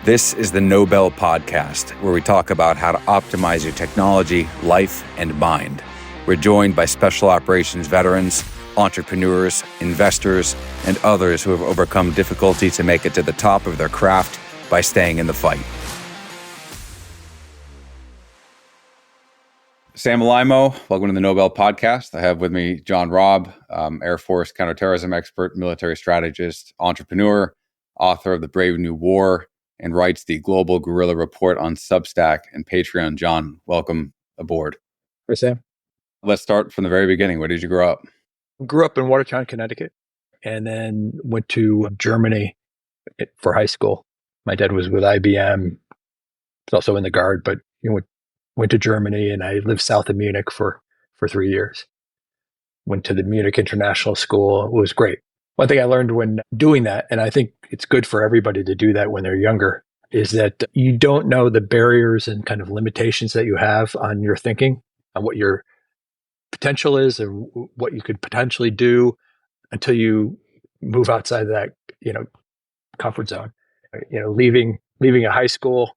This is the Nobel Podcast, where we talk about how to optimize your technology, life, and mind. We're joined by special operations veterans, entrepreneurs, investors, and others who have overcome difficulty to make it to the top of their craft by staying in the fight. Sam Alaimo, welcome to the Nobel Podcast. I have with me John Robb, Air Force counterterrorism expert, military strategist, entrepreneur, author of The Brave New War, and writes the Global Guerrilla Report on Substack and Patreon. John, welcome aboard. Hey, Sam. Let's start from the very beginning. Where did you grow up? Grew up in Watertown, Connecticut, and then went to Germany for high school. My dad was with IBM. He's also in the Guard, but went to Germany, and I lived south of Munich for 3 years. Went to the Munich International School. It was great. One thing I learned when doing that, and I think it's good for everybody to do that when they're younger, is that you don't know the barriers and kind of limitations that you have on your thinking, on what your potential is and what you could potentially do until you move outside of that, comfort zone. Leaving a high school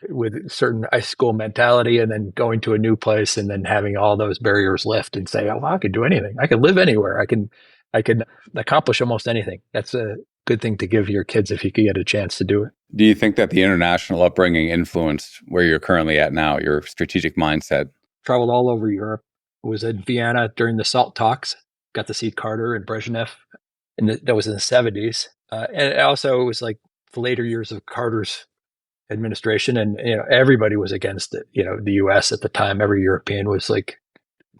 with a certain high school mentality and then going to a new place and then having all those barriers lift and say, oh, well, I can do anything. I can live anywhere. I can accomplish almost anything. That's a good thing to give your kids if you could get a chance to do it. Do you think that the international upbringing influenced where you're currently at now, your strategic mindset? Traveled all over Europe. Was in Vienna during the SALT talks. Got to see Carter and Brezhnev. And that was in the 70s. And also it was like the later years of Carter's administration. And, everybody was against it. The U.S. at the time, every European was like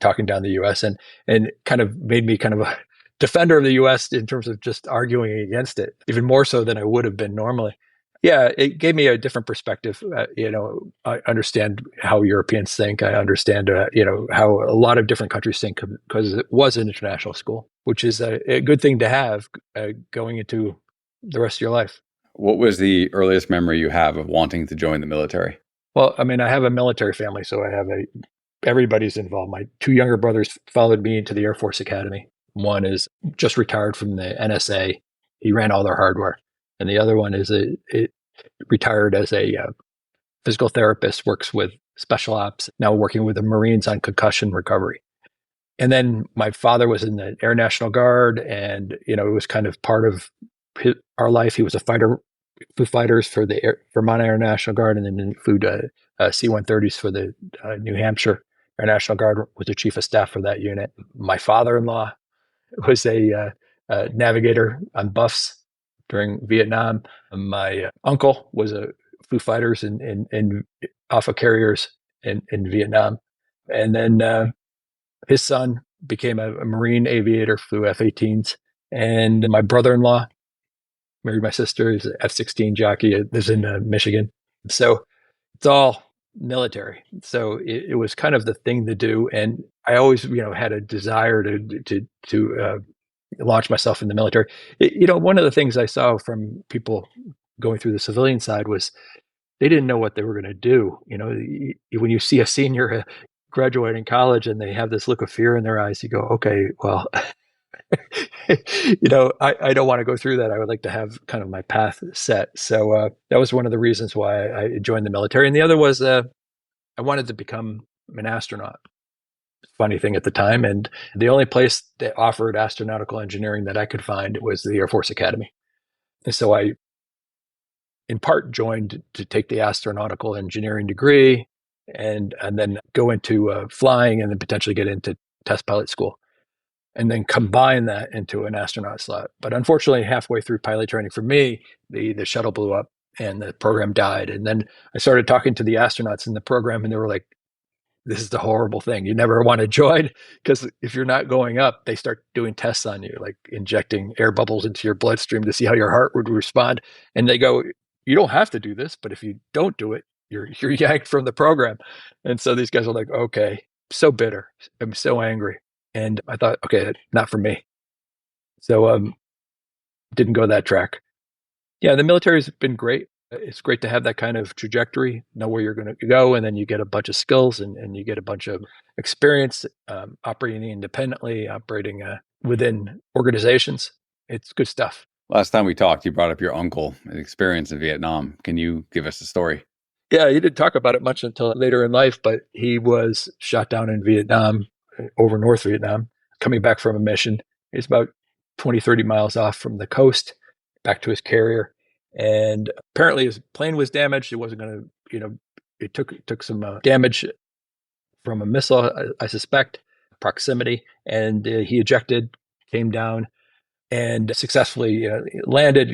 talking down the U.S. and kind of made me kind of a defender of the U.S. in terms of just arguing against it, even more so than I would have been normally. Yeah, it gave me a different perspective. I understand how Europeans think. I understand, how a lot of different countries think because it was an international school, which is a good thing to have going into the rest of your life. What was the earliest memory you have of wanting to join the military? Well, I mean, I have a military family, so everybody's involved. My two younger brothers followed me into the Air Force Academy. One is just retired from the NSA. He ran all their hardware. And the other one is retired as a physical therapist, works with special ops, now working with the Marines on concussion recovery. And then my father was in the Air National Guard, and it was kind of part of our life. He was flew fighters for the Vermont Air National Guard, and then flew C-130s for the New Hampshire Air National Guard. Was the chief of staff for that unit. My father-in-law was a navigator on Buffs during Vietnam. My uncle was flew fighters in Alpha carriers in Vietnam. And then his son became a Marine aviator, flew F-18s. And my brother-in-law married my sister. He's an F-16 jockey, lives in Michigan. So it's all military. So it was kind of the thing to do. And I always, had a desire to launch myself in the military. One of the things I saw from people going through the civilian side was they didn't know what they were going to do. When you see a senior graduating college and they have this look of fear in their eyes, you go, okay, well, I don't want to go through that. I would like to have kind of my path set. So that was one of the reasons why I joined the military. And the other was I wanted to become an astronaut. Funny thing at the time. And the only place that offered astronautical engineering that I could find was the Air Force Academy. And so I, in part, joined to take the astronautical engineering degree and then go into flying and then potentially get into test pilot school and then combine that into an astronaut slot. But unfortunately, halfway through pilot training for me, the shuttle blew up and the program died. And then I started talking to the astronauts in the program and they were like, this is the horrible thing. You never want to join because if you're not going up, they start doing tests on you, like injecting air bubbles into your bloodstream to see how your heart would respond. And they go, you don't have to do this, but if you don't do it, you're yanked from the program. And so these guys are like, okay, so bitter. I'm so angry. And I thought, okay, not for me. So didn't go that track. Yeah, the military's been great. It's great to have that kind of trajectory, know where you're going to go, and then you get a bunch of skills and you get a bunch of experience operating independently, operating within organizations. It's good stuff. Last time we talked, you brought up your uncle and experience in Vietnam. Can you give us a story? Yeah, he didn't talk about it much until later in life, but he was shot down in Vietnam, over North Vietnam, coming back from a mission. He's about 20, 30 miles off from the coast, back to his carrier. And apparently his plane was damaged. It wasn't going to, it took some damage from a missile, I suspect, proximity. And he ejected, came down, and successfully landed,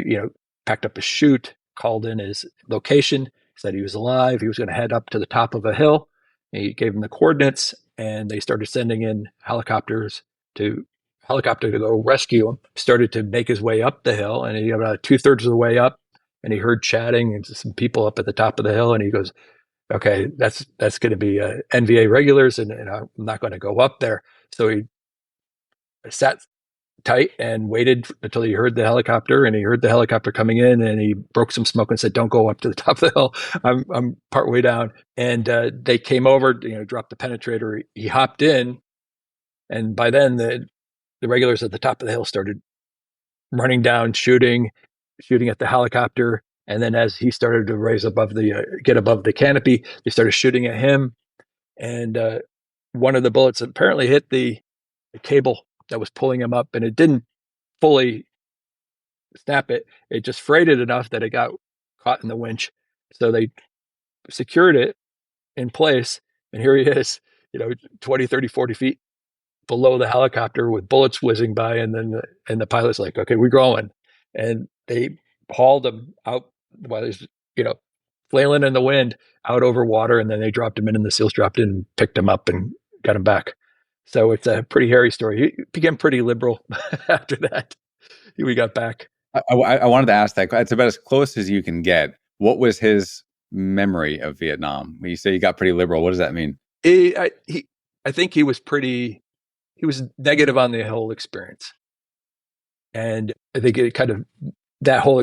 packed up his chute, called in his location, said he was alive. He was going to head up to the top of a hill. He gave him the coordinates, and they started sending in to helicopter to go rescue him. Started to make his way up the hill, and he got about 2/3 of the way up, and he heard chatting and some people up at the top of the hill, and he goes, "Okay, that's going to be NVA regulars, and I'm not going to go up there." So he sat tight and waited until he heard the helicopter, and he heard the helicopter coming in, and he broke some smoke and said, "Don't go up to the top of the hill. I'm part way down." And they came over, dropped the penetrator. He hopped in, and by then the regulars at the top of the hill started running down, shooting at the helicopter. And then as he started to raise above get above the canopy, they started shooting at him. And one of the bullets apparently hit the cable that was pulling him up, and it didn't fully snap it. It just frayed it enough that it got caught in the winch. So they secured it in place. And here he is, 20, 30, 40 feet below the helicopter with bullets whizzing by. And then the pilot's like, "Okay, we're going." And they hauled him out while he's, flailing in the wind out over water. And then they dropped him in, and the SEALs dropped in and picked him up and got him back. So it's a pretty hairy story. He became pretty liberal after that. We got back. I wanted to ask that. It's about as close as you can get. What was his memory of Vietnam? When you say you got pretty liberal, what does that mean? I think he was negative on the whole experience. And I think it kind of, that whole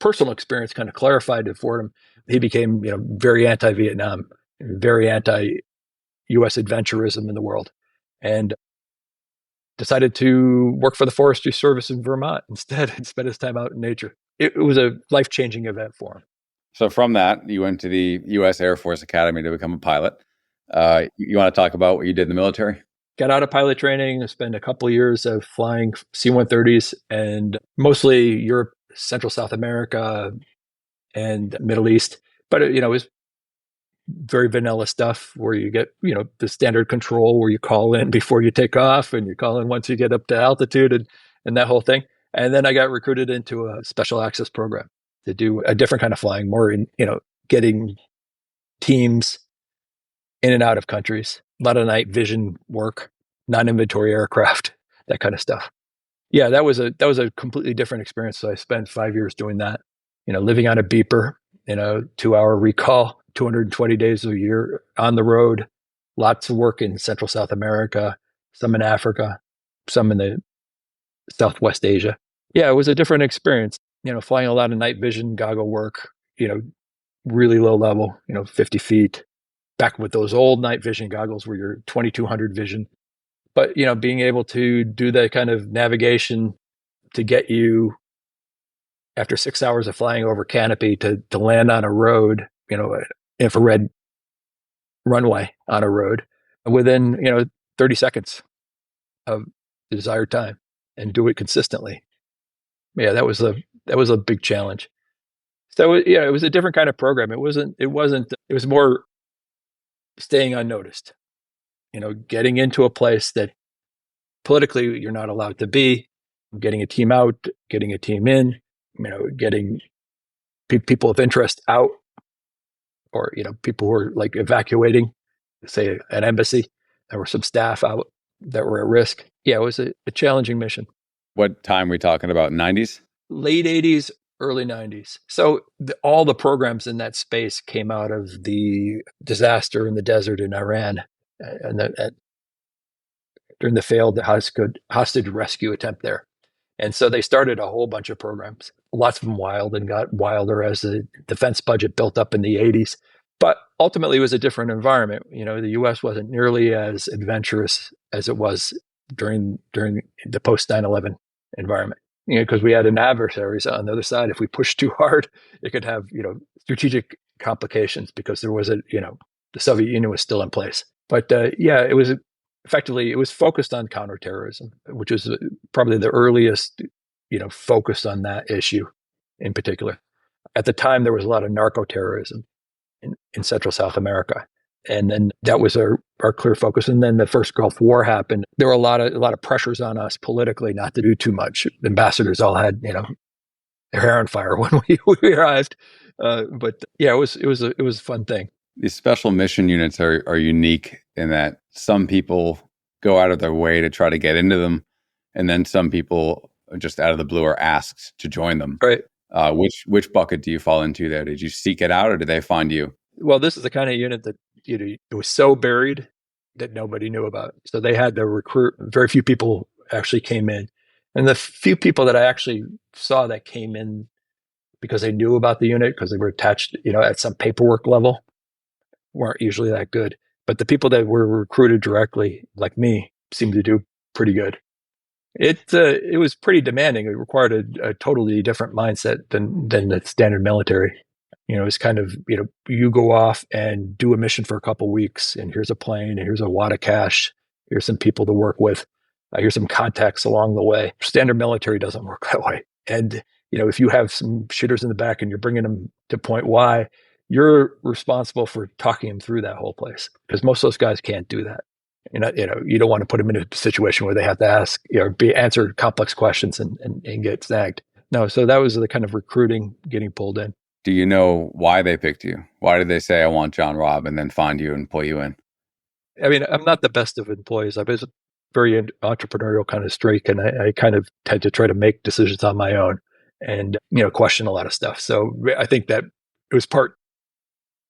personal experience kind of clarified it for him. He became, very anti-Vietnam, very anti-U.S. adventurism in the world, and decided to work for the Forestry Service in Vermont instead and spend his time out in nature. It was a life-changing event for him. So from that, you went to the U.S. Air Force Academy to become a pilot. You want to talk about what you did in the military? Got out of pilot training, spent a couple of years of flying C-130s and mostly Europe, Central South America, and Middle East. But it was very vanilla stuff where you get, the standard control where you call in before you take off, and you call in once you get up to altitude, and that whole thing. And then I got recruited into a special access program to do a different kind of flying, more in, getting teams in and out of countries, a lot of night vision work, non-inventory aircraft, that kind of stuff. Yeah, that was a completely different experience. So I spent 5 years doing that, living on a beeper, 2-hour recall, 220 days a year on the road, lots of work in Central South America, some in Africa, some in the Southwest Asia. Yeah, it was a different experience, flying a lot of night vision goggle work, really low level, 50 feet, back with those old night vision goggles where you're 2200 vision. But, being able to do that kind of navigation to get you, after 6 hours of flying over canopy, to land on a road, infrared runway on a road within, 30 seconds of the desired time, and do it consistently. Yeah, that was a big challenge. So, it was a different kind of program. It was more staying unnoticed, getting into a place that politically you're not allowed to be, getting a team out, getting a team in, getting people of interest out, or, people who were like evacuating, say an embassy. There were some staff out that were at risk. Yeah, it was a challenging mission. What time are we talking about? 90s? Late 80s, early 90s. So all the programs in that space came out of the disaster in the desert in Iran, and during the failed hostage rescue attempt there. And so they started a whole bunch of programs, lots of them wild, and got wilder as the defense budget built up in the 80s. But ultimately, it was a different environment. The U.S. wasn't nearly as adventurous as it was during the post 9/11 environment. because we had an adversaries on the other side. If we pushed too hard, it could have, strategic complications because there was the Soviet Union was still in place. But it was focused on counterterrorism, which was probably the earliest, focus on that issue in particular. At the time, there was a lot of narco-terrorism in Central South America. And then that was our clear focus. And then the first Gulf War happened. There were a lot of pressures on us politically not to do too much. Ambassadors all had, their hair on fire when we arrived. But yeah, it was a fun thing. These special mission units are unique in that some people go out of their way to try to get into them, and then some people just out of the blue are asked to join them. Right. Which bucket do you fall into there? Did you seek it out, or did they find you? Well, this is the kind of unit that it was so buried that nobody knew about. So they had to recruit. Very few people actually came in, and the few people that I actually saw that came in because they knew about the unit because they were attached, at some paperwork level, weren't usually that good. But the people that were recruited directly, like me, seemed to do pretty good. It was pretty demanding. It required a totally different mindset than the standard military. It's kind of, you go off and do a mission for a couple of weeks, and here's a plane, and here's a wad of cash, here's some people to work with, here's some contacts along the way. Standard military doesn't work that way. And, if you have some shitters in the back and you're bringing them to point Y, you're responsible for talking them through that whole place, because most of those guys can't do that. You don't want to put them in a situation where they have to ask, answer complex questions and get snagged. No, so that was the kind of recruiting, getting pulled in. Do you know why they picked you? Why did they say, I want John Robb, and then find you and pull you in? I mean, I'm not the best of employees. I'm a very entrepreneurial kind of streak, and I kind of tend to try to make decisions on my own and, question a lot of stuff. So I think that it was part,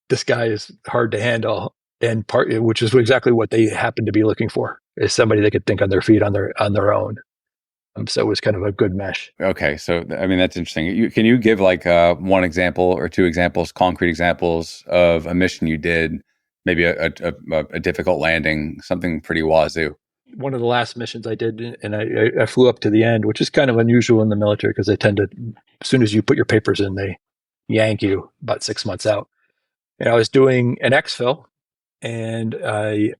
this guy is hard to handle, and part, which is exactly what they happened to be looking for, is somebody that could think on their feet on their own. So it was kind of a good mesh. Okay. So, I mean, that's interesting. Can you give like one example or two examples, concrete examples of a mission you did, maybe a difficult landing, something pretty wazoo? One of the last missions I did, and I flew up to the end, which is kind of unusual in the military because they tend to, as soon as you put your papers in, they yank you about 6 months out. And I was doing an exfil, and I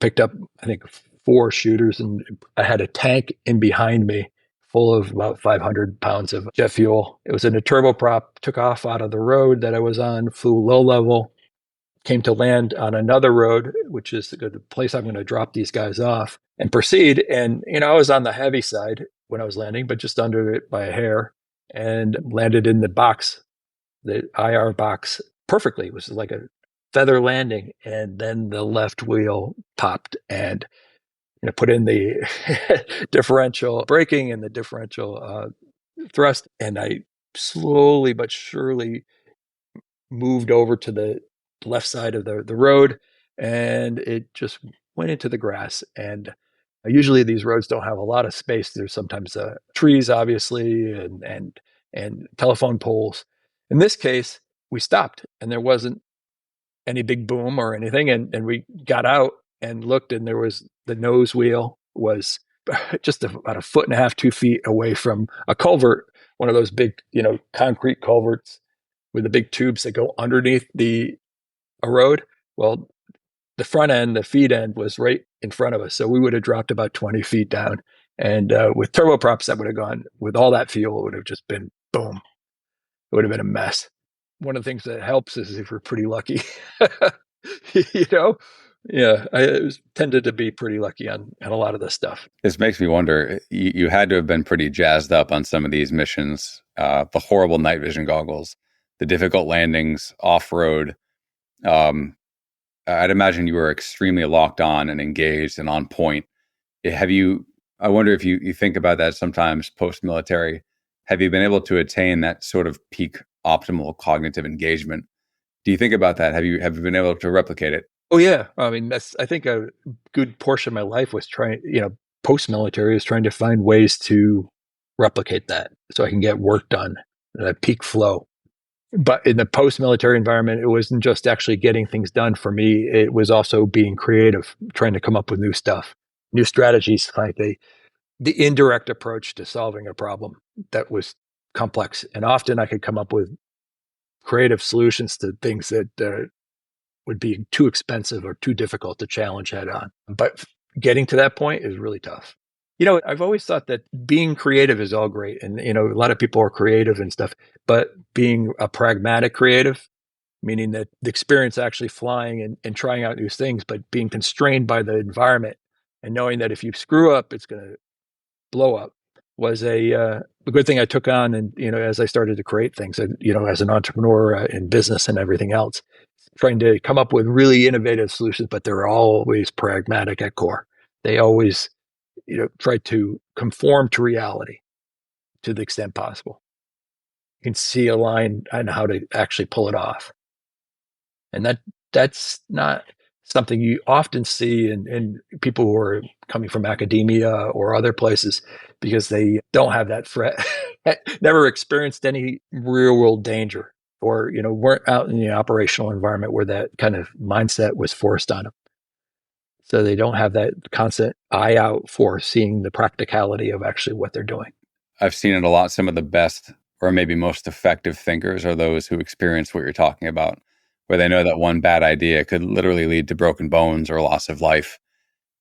picked up, I think, 4 shooters, and I had a tank in behind me full of about 500 pounds of jet fuel. It was in a turboprop, took off out of the road that I was on, flew low level, came to land on another road, which is the place I'm going to drop these guys off and proceed. And, I was on the heavy side when I was landing, but just under it by a hair, and landed in the box, the IR box, perfectly. It was like a feather landing. And then the left wheel popped, and put in the differential braking and the differential thrust. And I slowly but surely moved over to the left side of the road, and it just went into the grass. And usually these roads don't have a lot of space. There's sometimes trees, obviously, and telephone poles. In this case, we stopped, and there wasn't any big boom or anything. And we got out and looked, and there was the nose wheel was just about 1.5 feet, 2 feet away from a culvert, one of those big, concrete culverts with the big tubes that go underneath a road. Well, the front end, the feed end, was right in front of us. So we would have dropped about 20 feet down. And with turboprops, that would have gone, with all that fuel, it would have just been boom. It would have been a mess. One of the things that helps is if we're pretty lucky. Yeah, I tended to be pretty lucky on a lot of this stuff. This makes me wonder, you had to have been pretty jazzed up on some of these missions, the horrible night vision goggles, the difficult landings off-road. I'd imagine you were extremely locked on and engaged and on point. I wonder if you think about that sometimes post-military. Have you been able to attain that sort of peak optimal cognitive engagement? Do you think about that? Have you been able to replicate it? Oh, yeah. I mean, I think a good portion of my life was post-military is trying to find ways to replicate that so I can get work done at a peak flow. But in the post-military environment, it wasn't just actually getting things done for me. It was also being creative, trying to come up with new stuff, new strategies. Like the indirect approach to solving a problem that was complex. And often I could come up with creative solutions to things that would be too expensive or too difficult to challenge head on. But getting to that point is really tough. I've always thought that being creative is all great. And, a lot of people are creative and stuff, but being a pragmatic creative, meaning that the experience actually flying and trying out new things, but being constrained by the environment and knowing that if you screw up, it's going to blow up, was a good thing I took on. And, as I started to create things, as an entrepreneur in business and everything else, trying to come up with really innovative solutions, but they're always pragmatic at core. They always, try to conform to reality to the extent possible. You can see a line on how to actually pull it off. And that's not something you often see in people who are coming from academia or other places, because they don't have that threat, never experienced any real world danger, or weren't out in the operational environment where that kind of mindset was forced on them. So they don't have that constant eye out for seeing the practicality of actually what they're doing. I've seen it a lot. Some of the best or maybe most effective thinkers are those who experience what you're talking about, where they know that one bad idea could literally lead to broken bones or loss of life.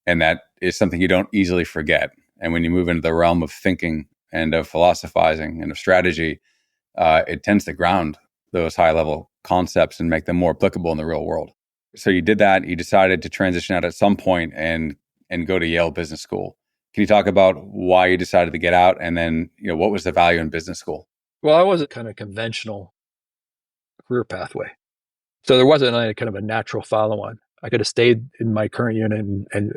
And that is something you don't easily forget. And when you move into the realm of thinking and of philosophizing and of strategy, it tends to ground those high level concepts and make them more applicable in the real world. So you did that. You decided to transition out at some point and go to Yale Business School. Can you talk about why you decided to get out, and then what was the value in business school? Well, I was a kind of conventional career pathway, so there wasn't a kind of a natural follow-on. I could have stayed in my current unit and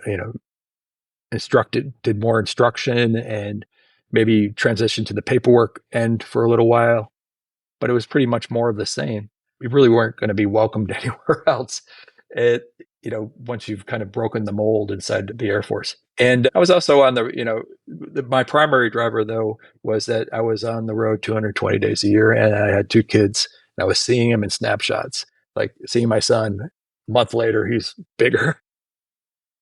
did more instruction and maybe transitioned to the paperwork end for a little while, but it was pretty much more of the same. We really weren't going to be welcomed anywhere else. Once you've kind of broken the mold inside the Air Force. And I was also on my primary driver, though, was that I was on the road 220 days a year, and I had two kids, and I was seeing them in snapshots, like seeing my son a month later, he's bigger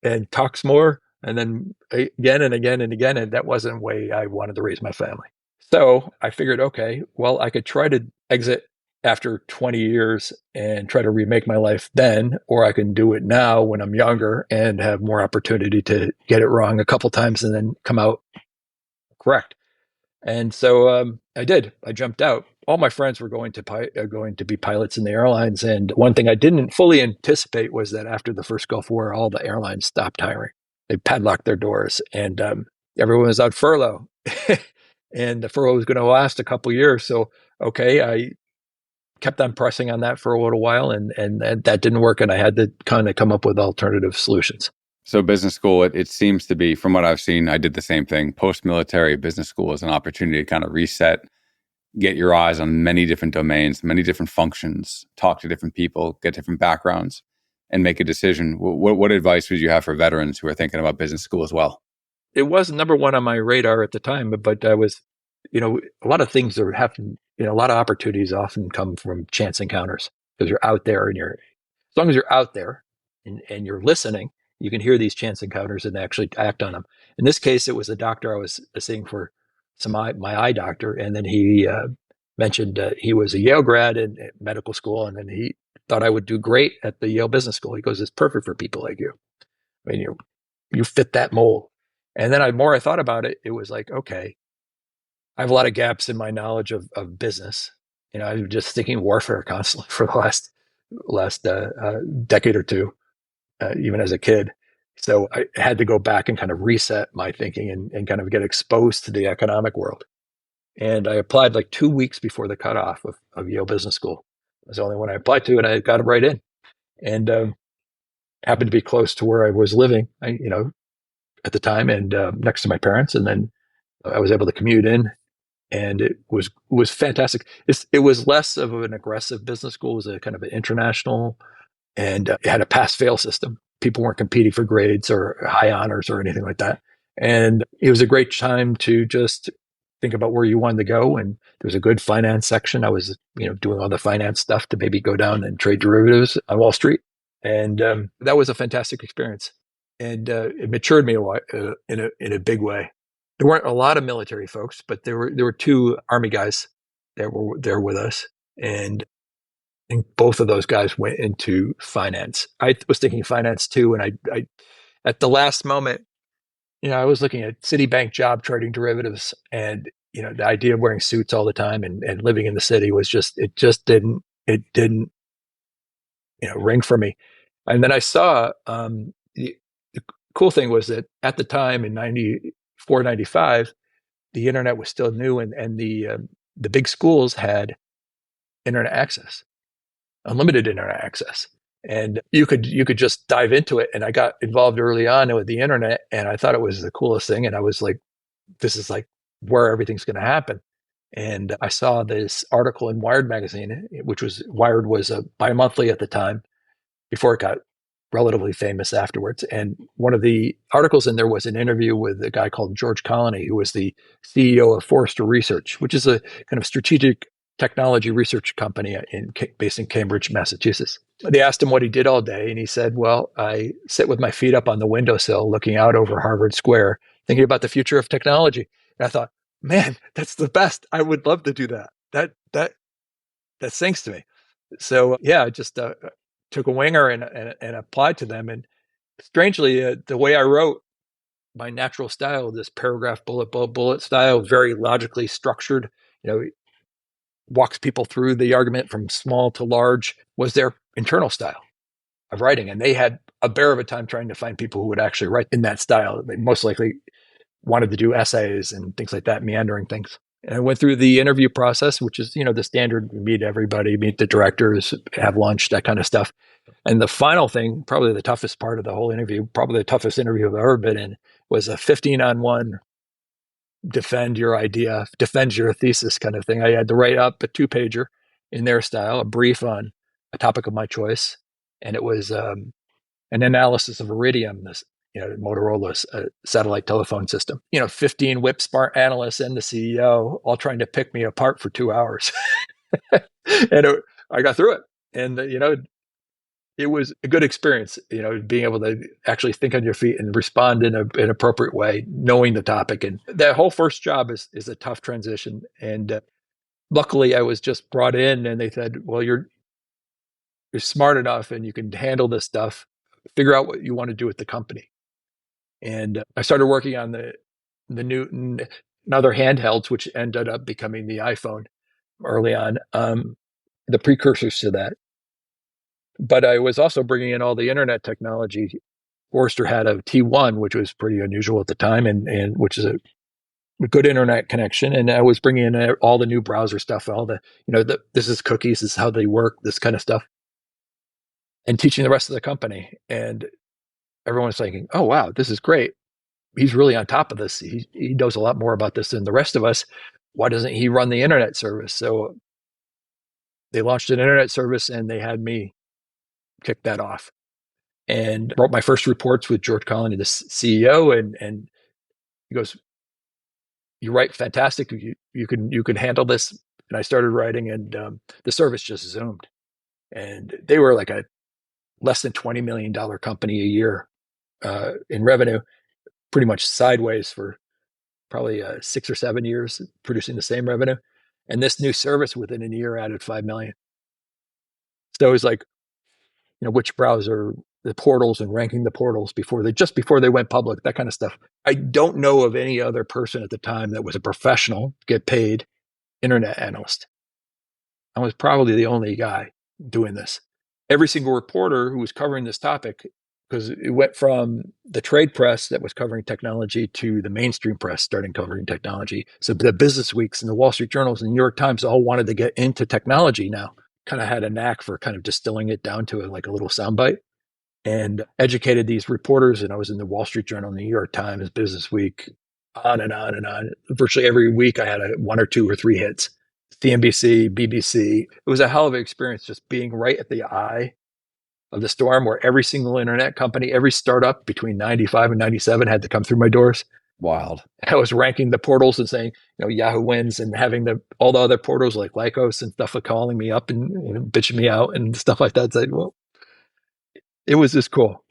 and talks more, and then again and again and again. And that wasn't the way I wanted to raise my family. So I figured, okay, well, I could try to exit after 20 years and try to remake my life then, or I can do it now when I'm younger and have more opportunity to get it wrong a couple times and then come out correct. And so I did. I jumped out. All my friends were going to be pilots in the airlines. And one thing I didn't fully anticipate was that after the first Gulf War, all the airlines stopped hiring. They padlocked their doors, and everyone was on furlough. And the furlough was going to last a couple of years. So, okay, I kept on pressing on that for a little while, and that didn't work. And I had to kind of come up with alternative solutions. So business school, it seems to be, from what I've seen, I did the same thing. Post-military business school is an opportunity to kind of reset, get your eyes on many different domains, many different functions, talk to different people, get different backgrounds, and make a decision. What advice would you have for veterans who are thinking about business school as well? It was number one on my radar at the time, but I was, a lot of things are happening. A lot of opportunities often come from chance encounters, because you're out there and as long as you're out there and you're listening, you can hear these chance encounters and actually act on them. In this case, it was a doctor I was seeing for my eye doctor. And then he mentioned he was a Yale grad in medical school. And then he thought I would do great at the Yale Business School. He goes, "It's perfect for people like you. I mean, you fit that mold." And then the more I thought about it, it was like, okay, I have a lot of gaps in my knowledge of business. I was just thinking warfare constantly for the last decade or two, even as a kid. So I had to go back and kind of reset my thinking and kind of get exposed to the economic world. And I applied like 2 weeks before the cutoff of Yale Business School. It was the only one I applied to, and I got right in. And happened to be close to where I was living, at the time, and next to my parents. And then I was able to commute in, and it was fantastic. It was less of an aggressive business school. It was a kind of an international, and it had a pass-fail system. People weren't competing for grades or high honors or anything like that. And it was a great time to just think about where you wanted to go. And there was a good finance section. I was, doing all the finance stuff to maybe go down and trade derivatives on Wall Street. And that was a fantastic experience. And it matured me in a big way. there weren't a lot of military folks, but there were two Army guys that were there with us, and I think both of those guys went into finance. I was thinking finance too, and I at the last moment, I was looking at Citibank job trading derivatives, and the idea of wearing suits all the time and living in the city was it didn't ring for me. And then I saw the cool thing was that at the time in 94, 95, the internet was still new, and the big schools had internet access, unlimited internet access. And you could just dive into it. And I got involved early on with the internet, and I thought it was the coolest thing. And I was like, this is like where everything's going to happen. And I saw this article in Wired magazine, which was Wired was a bi-monthly at the time before it got relatively famous afterwards. And one of the articles in there was an interview with a guy called George Colony, who was the CEO of Forrester Research, which is a kind of strategic technology research company based in Cambridge, Massachusetts. They asked him what he did all day, and he said, well, I sit with my feet up on the windowsill looking out over Harvard Square, thinking about the future of technology. And I thought, man, that's the best. I would love to do that. That sings to me. So yeah, I just took a winger and applied to them. And strangely, the way I wrote, my natural style, this paragraph bullet style, very logically structured, walks people through the argument from small to large, was their internal style of writing. And they had a bear of a time trying to find people who would actually write in that style. They most likely wanted to do essays and things like that, meandering things. And I went through the interview process, which is, the standard, meet everybody, meet the directors, have lunch, that kind of stuff. And the final thing, probably the toughest part of the whole interview, probably the toughest interview I've ever been in, was a 15-on-1 defend your idea, defend your thesis kind of thing. I had to write up a 2-pager in their style, a brief on a topic of my choice. And it was an analysis of Iridium, this Motorola's satellite telephone system. 15 whip smart analysts and the CEO all trying to pick me apart for 2 hours. And I got through it. And, it was a good experience, being able to actually think on your feet and respond in an appropriate way, knowing the topic. And that whole first job is a tough transition. And luckily, I was just brought in, and they said, well, you're smart enough and you can handle this stuff. Figure out what you want to do with the company. And I started working on the new and other handhelds, which ended up becoming the iPhone early on, the precursors to that. But I was also bringing in all the internet technology. Forrester had a T1, which was pretty unusual at the time, and which is a good internet connection. And I was bringing in all the new browser stuff, all the, this is cookies, this is how they work, this kind of stuff, and teaching the rest of the company. And everyone was thinking, oh, wow, this is great. He's really on top of this. He knows a lot more about this than the rest of us. Why doesn't he run the internet service? So they launched an internet service, and they had me kick that off, and wrote my first reports with George Colony, the CEO, and he goes, "You write fantastic. You can handle this." And I started writing, and the service just zoomed. And they were like a less than $20 million company a year in revenue, pretty much sideways for probably 6 or 7 years, producing the same revenue. And this new service within a year added 5 million. So it was like, which browser, the portals, and ranking the portals before they went public, that kind of stuff. I don't know of any other person at the time that was a professional, get paid internet analyst. I was probably the only guy doing this. Every single reporter who was covering this topic, because it went from the trade press that was covering technology to the mainstream press starting covering technology. So the Business Weeks and the Wall Street Journals and the New York Times all wanted to get into technology now. Kind of had a knack for kind of distilling it down to like a little soundbite, and educated these reporters. And I was in the Wall Street Journal, New York Times, Business Week, on and on and on. Virtually every week I had 1 or 2 or 3 hits. CNBC, BBC. It was a hell of an experience just being right at the eye of the storm, where every single internet company, every startup between 95 and 97 had to come through my doors. Wild. I was ranking the portals and saying, Yahoo wins, and having all the other portals like Lycos and stuff calling me up and bitching me out and stuff like that. So, well, it was just cool.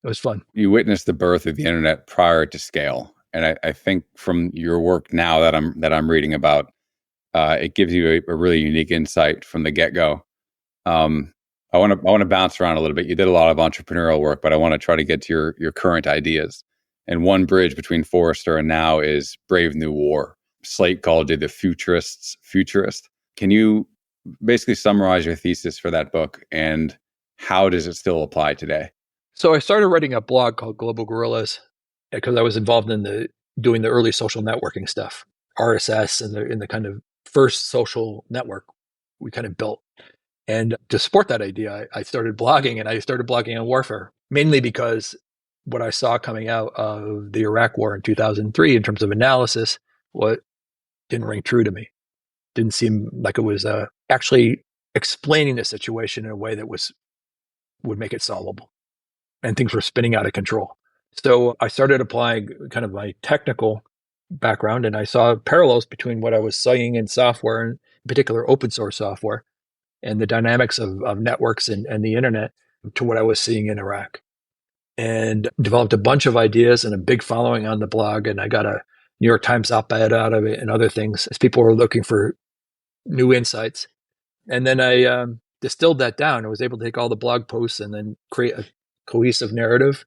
It was fun. You witnessed the birth of the internet prior to scale. And I think from your work now that I'm reading about, it gives you a really unique insight from the get-go. I want to bounce around a little bit. You did a lot of entrepreneurial work, but I want to try to get to your current ideas. And one bridge between Forrester and now is Brave New War. Slate called you the futurist. Can you basically summarize your thesis for that book, and how does it still apply today? So I started writing a blog called Global Guerrillas because I was involved in doing the early social networking stuff, RSS, and the kind of first social network we kind of built. And to support that idea, I started blogging, and I started blogging on warfare, mainly because what I saw coming out of the Iraq War in 2003 in terms of analysis, what didn't ring true to me. Didn't seem like it was actually explaining the situation in a way that would make it solvable. And things were spinning out of control. So I started applying kind of my technical background, and I saw parallels between what I was studying in software, and in particular open source software, and the dynamics of networks and the internet to what I was seeing in Iraq. And developed a bunch of ideas and a big following on the blog. And I got a New York Times op-ed out of it and other things as people were looking for new insights. And then I distilled that down. I was able to take all the blog posts and then create a cohesive narrative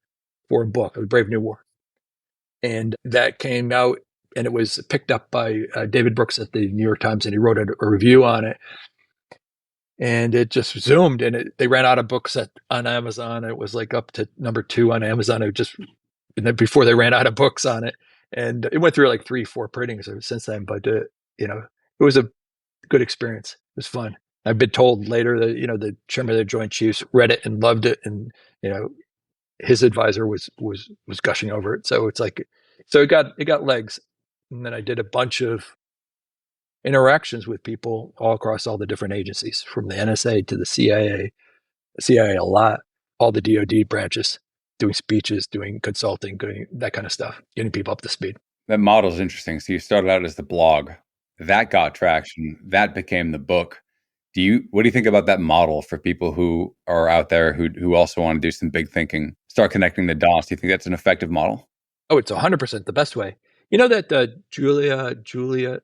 for a book, A Brave New War. And that came out, and it was picked up by David Brooks at the New York Times, and he wrote a review on it. And it just zoomed, and they ran out of books on Amazon. It was like up to number 2 on Amazon. And then before they ran out of books on it, and it went through like 3-4 printings since then. But it was a good experience. It was fun. I've been told later that the chairman of the Joint Chiefs read it and loved it, and his advisor was gushing over it. So it's like, so it got legs. And then I did a bunch of interactions with people all across all the different agencies, from the NSA to the CIA a lot, all the DoD branches, doing speeches, doing consulting, doing that kind of stuff, getting people up to speed. That model is interesting. So you started out as the blog, that got traction, that became the book. What do you think about that model for people who are out there who also want to do some big thinking, start connecting the dots? Do you think that's an effective model? Oh, it's 100% the best way. You know that Julia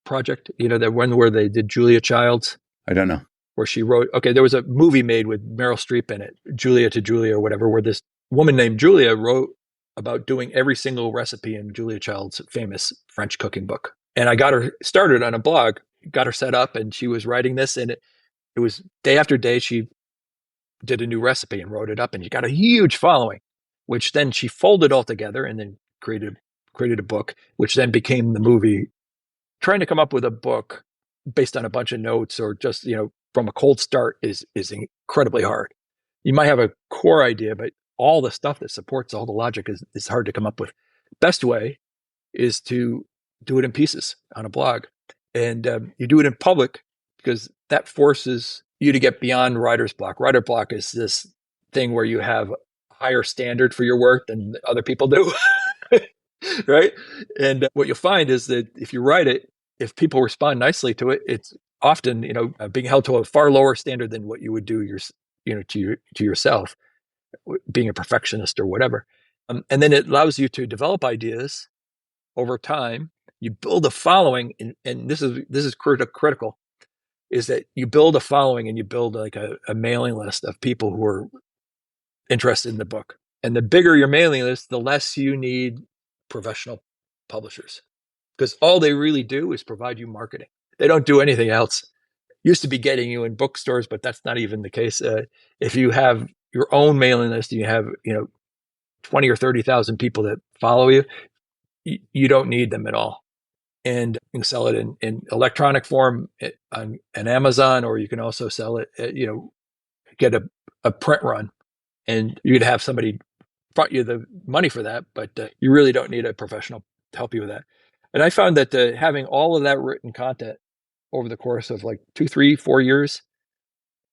project, that one where they did Julia Childs? I don't know. Where she wrote, there was a movie made with Meryl Streep in it, Julia to Julia or whatever, where this woman named Julia wrote about doing every single recipe in Julia Child's famous French cooking book. And I got her started on a blog, got her set up, and she was writing this, and it was day after day she did a new recipe and wrote it up, and she got a huge following, which then she folded all together and then created a book, which then became the movie. Trying to come up with a book based on a bunch of notes or just, from a cold start is incredibly hard. You might have a core idea, but all the stuff that supports all the logic is hard to come up with. Best way is to do it in pieces on a blog. And you do it in public because that forces you to get beyond writer's block. Writer block is this thing where you have a higher standard for your work than other people do. Right? And what you'll find is that if you write it, if people respond nicely to it, it's often, being held to a far lower standard than what you would do to yourself, being a perfectionist or whatever. And then it allows you to develop ideas over time. You build a following, and this is critical, is that you build a following and you build like a mailing list of people who are interested in the book. And the bigger your mailing list, the less you need professional publishers, because all they really do is provide you marketing. They don't do anything else. Used to be getting you in bookstores, but that's not even the case. If you have your own mailing list and you have 20 or 30,000 people that follow you, you don't need them at all. And you can sell it in electronic form on Amazon, or you can also sell it get a print run, and you'd have somebody front you the money for that, but you really don't need a professional to help you with that. And I found that having all of that written content over the course of like 2, 3, 4 years,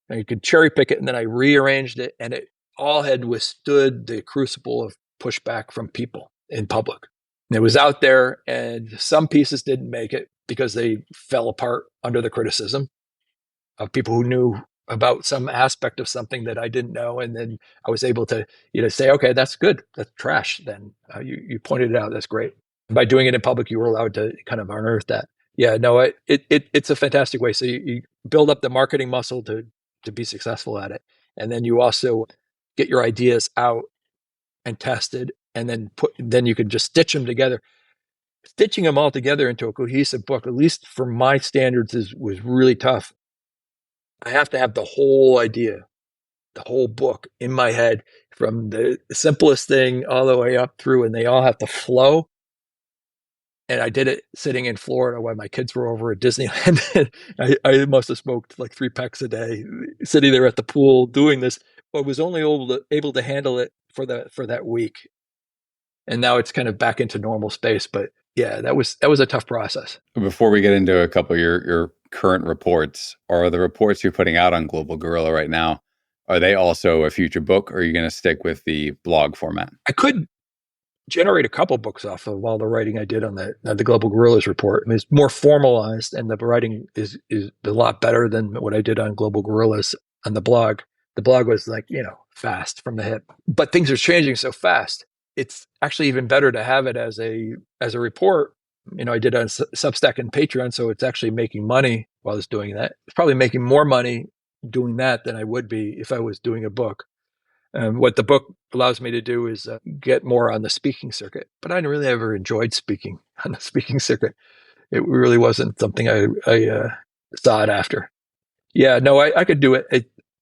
and you could cherry pick it, and then I rearranged it, and it all had withstood the crucible of pushback from people in public. And it was out there, and some pieces didn't make it because they fell apart under the criticism of people who knew about some aspect of something that I didn't know. And then I was able to, say, okay, that's good. That's trash. Then you pointed it out. That's great. By doing it in public, you were allowed to kind of unearth that. Yeah, no, it's a fantastic way. So you build up the marketing muscle to be successful at it. And then you also get your ideas out and tested, and then you can just stitch them together. Stitching them all together into a cohesive book, at least for my standards, was really tough. I have to have the whole idea, the whole book in my head, from the simplest thing all the way up through, and they all have to flow. And I did it sitting in Florida while my kids were over at Disneyland. I must have smoked like 3 packs a day, sitting there at the pool doing this, but was only able to handle it for that week. And now it's kind of back into normal space. But yeah, that was a tough process. Before we get into a couple of your current reports, or the reports you're putting out on Global Guerrilla right now, are they also a future book, or are you going to stick with the blog format? I could generate a couple books off of all the writing I did on the Global Guerrillas Report. I mean, it's more formalized, and the writing is a lot better than what I did on Global Guerrillas on the blog. The blog was like, fast from the hip, but things are changing so fast. It's actually even better to have it as a report. I did on Substack and Patreon, so it's actually making money while I was doing that. It's probably making more money doing that than I would be if I was doing a book. What the book allows me to do is get more on the speaking circuit. But I really ever enjoyed speaking on the speaking circuit. It really wasn't something I sought after. Yeah, no, I could do it.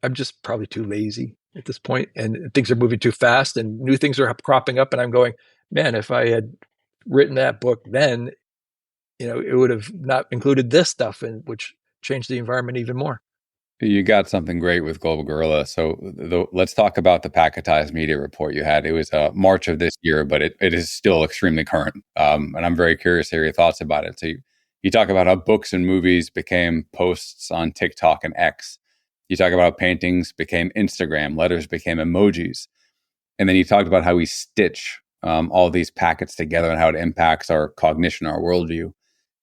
I'm just probably too lazy at this point, and things are moving too fast, and new things are cropping up, and I'm going, man, if I had written that book then, it would have not included this stuff, and which changed the environment even more. You got something great with Global Gorilla. So let's talk about the packetized media report you had. It was March of this year, but it is still extremely current. And I'm very curious to hear your thoughts about it. So you talk about how books and movies became posts on TikTok and X. You talk about how paintings became Instagram, letters became emojis. And then you talked about how we stitch all these packets together and how it impacts our cognition, our worldview.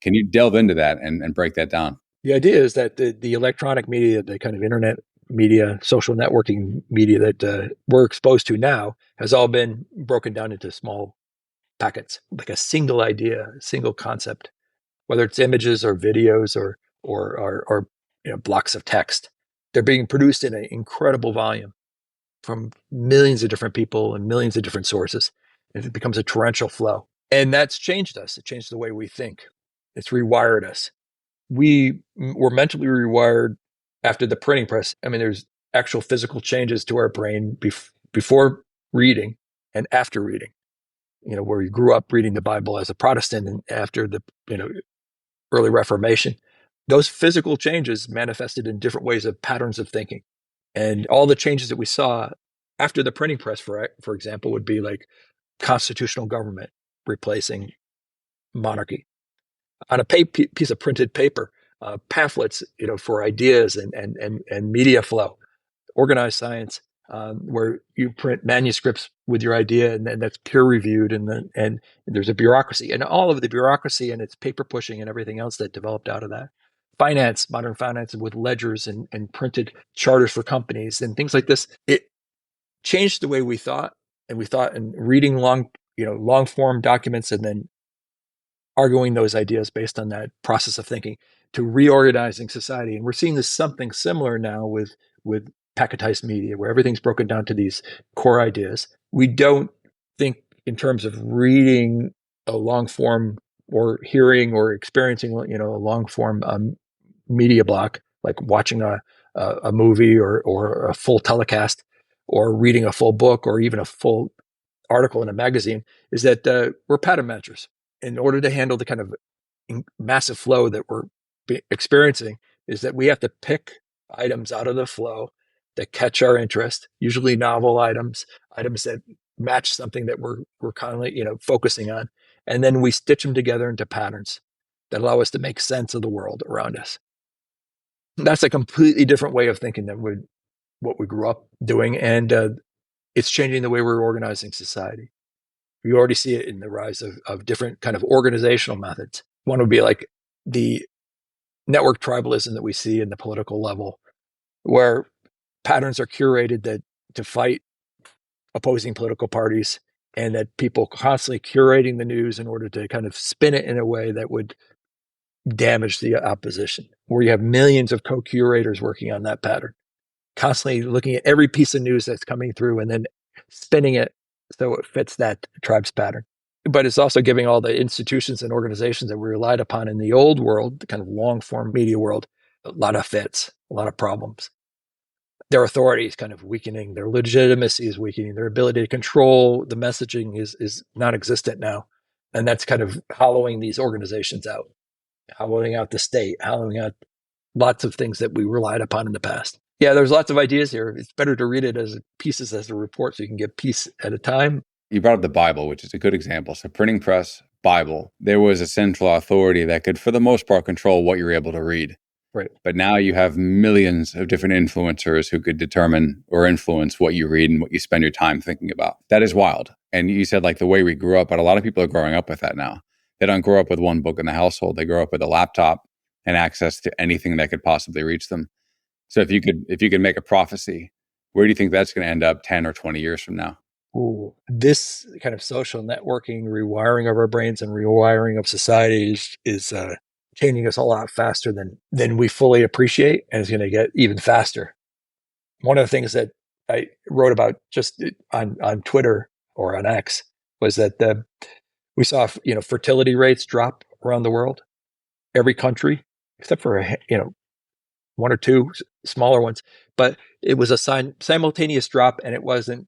Can you delve into that and break that down? The idea is that the electronic media, the kind of internet media, social networking media that we're exposed to now, has all been broken down into small packets, like a single idea, a single concept, whether it's images or videos or blocks of text. They're being produced in an incredible volume from millions of different people and millions of different sources. And it becomes a torrential flow. And that's changed us. It changed the way we think. It's rewired us. We were mentally rewired after the printing press. I mean, there's actual physical changes to our brain before reading and after reading. Where you grew up reading the Bible as a Protestant and after the early Reformation, those physical changes manifested in different ways of patterns of thinking. And all the changes that we saw after the printing press, for example, would be like constitutional government replacing monarchy. On a piece of printed paper, pamphlets, for ideas and media flow, organized science, where you print manuscripts with your idea, and then that's peer reviewed, and there's a bureaucracy, and all of the bureaucracy and its paper pushing and everything else that developed out of that. Finance, modern finance, with ledgers and printed charters for companies and things like this. It changed the way we thought, and we thought in reading long form documents and then arguing those ideas based on that process of thinking to reorganizing society. And we're seeing this something similar now with packetized media, where everything's broken down to these core ideas. We don't think in terms of reading a long form or hearing or experiencing, a long form media block, like watching a movie or a full telecast or reading a full book or even a full article in a magazine, is that we're pattern matchers. In order to handle the kind of massive flow that we're experiencing, is that we have to pick items out of the flow that catch our interest, usually novel items that match something that we're constantly focusing on, and then we stitch them together into patterns that allow us to make sense of the world around us. That's a completely different way of thinking than what we grew up doing, and it's changing the way we're organizing society. We already see it in the rise of different kind of organizational methods. One would be like the network tribalism that we see in the political level, where patterns are curated to fight opposing political parties, and that people constantly curating the news in order to kind of spin it in a way that would damage the opposition, where you have millions of co-curators working on that pattern, constantly looking at every piece of news that's coming through and then spinning it so it fits that tribe's pattern. But it's also giving all the institutions and organizations that we relied upon in the old world, the kind of long form media world, a lot of fits, a lot of problems. Their authority is kind of weakening, their legitimacy is weakening, their ability to control the messaging is non-existent now. And that's kind of hollowing these organizations out, hollowing out the state, hollowing out lots of things that we relied upon in the past. Yeah, there's lots of ideas here. It's better to read it as pieces as a report so you can get piece at a time. You brought up the Bible, which is a good example. So printing press, Bible, there was a central authority that could, for the most part, control what you're able to read. Right. But now you have millions of different influencers who could determine or influence what you read and what you spend your time thinking about. That is wild. And you said like the way we grew up, but a lot of people are growing up with that now. They don't grow up with one book in the household. They grow up with a laptop and access to anything that could possibly reach them. So if you could make a prophecy, where do you think that's going to end up 10 or 20 years from now? Ooh, this kind of social networking, rewiring of our brains and rewiring of society is changing us a lot faster than we fully appreciate, and it's going to get even faster. One of the things that I wrote about just on Twitter or on X was that we saw fertility rates drop around the world, every country except for one or two smaller ones, but it was a simultaneous drop, and it wasn't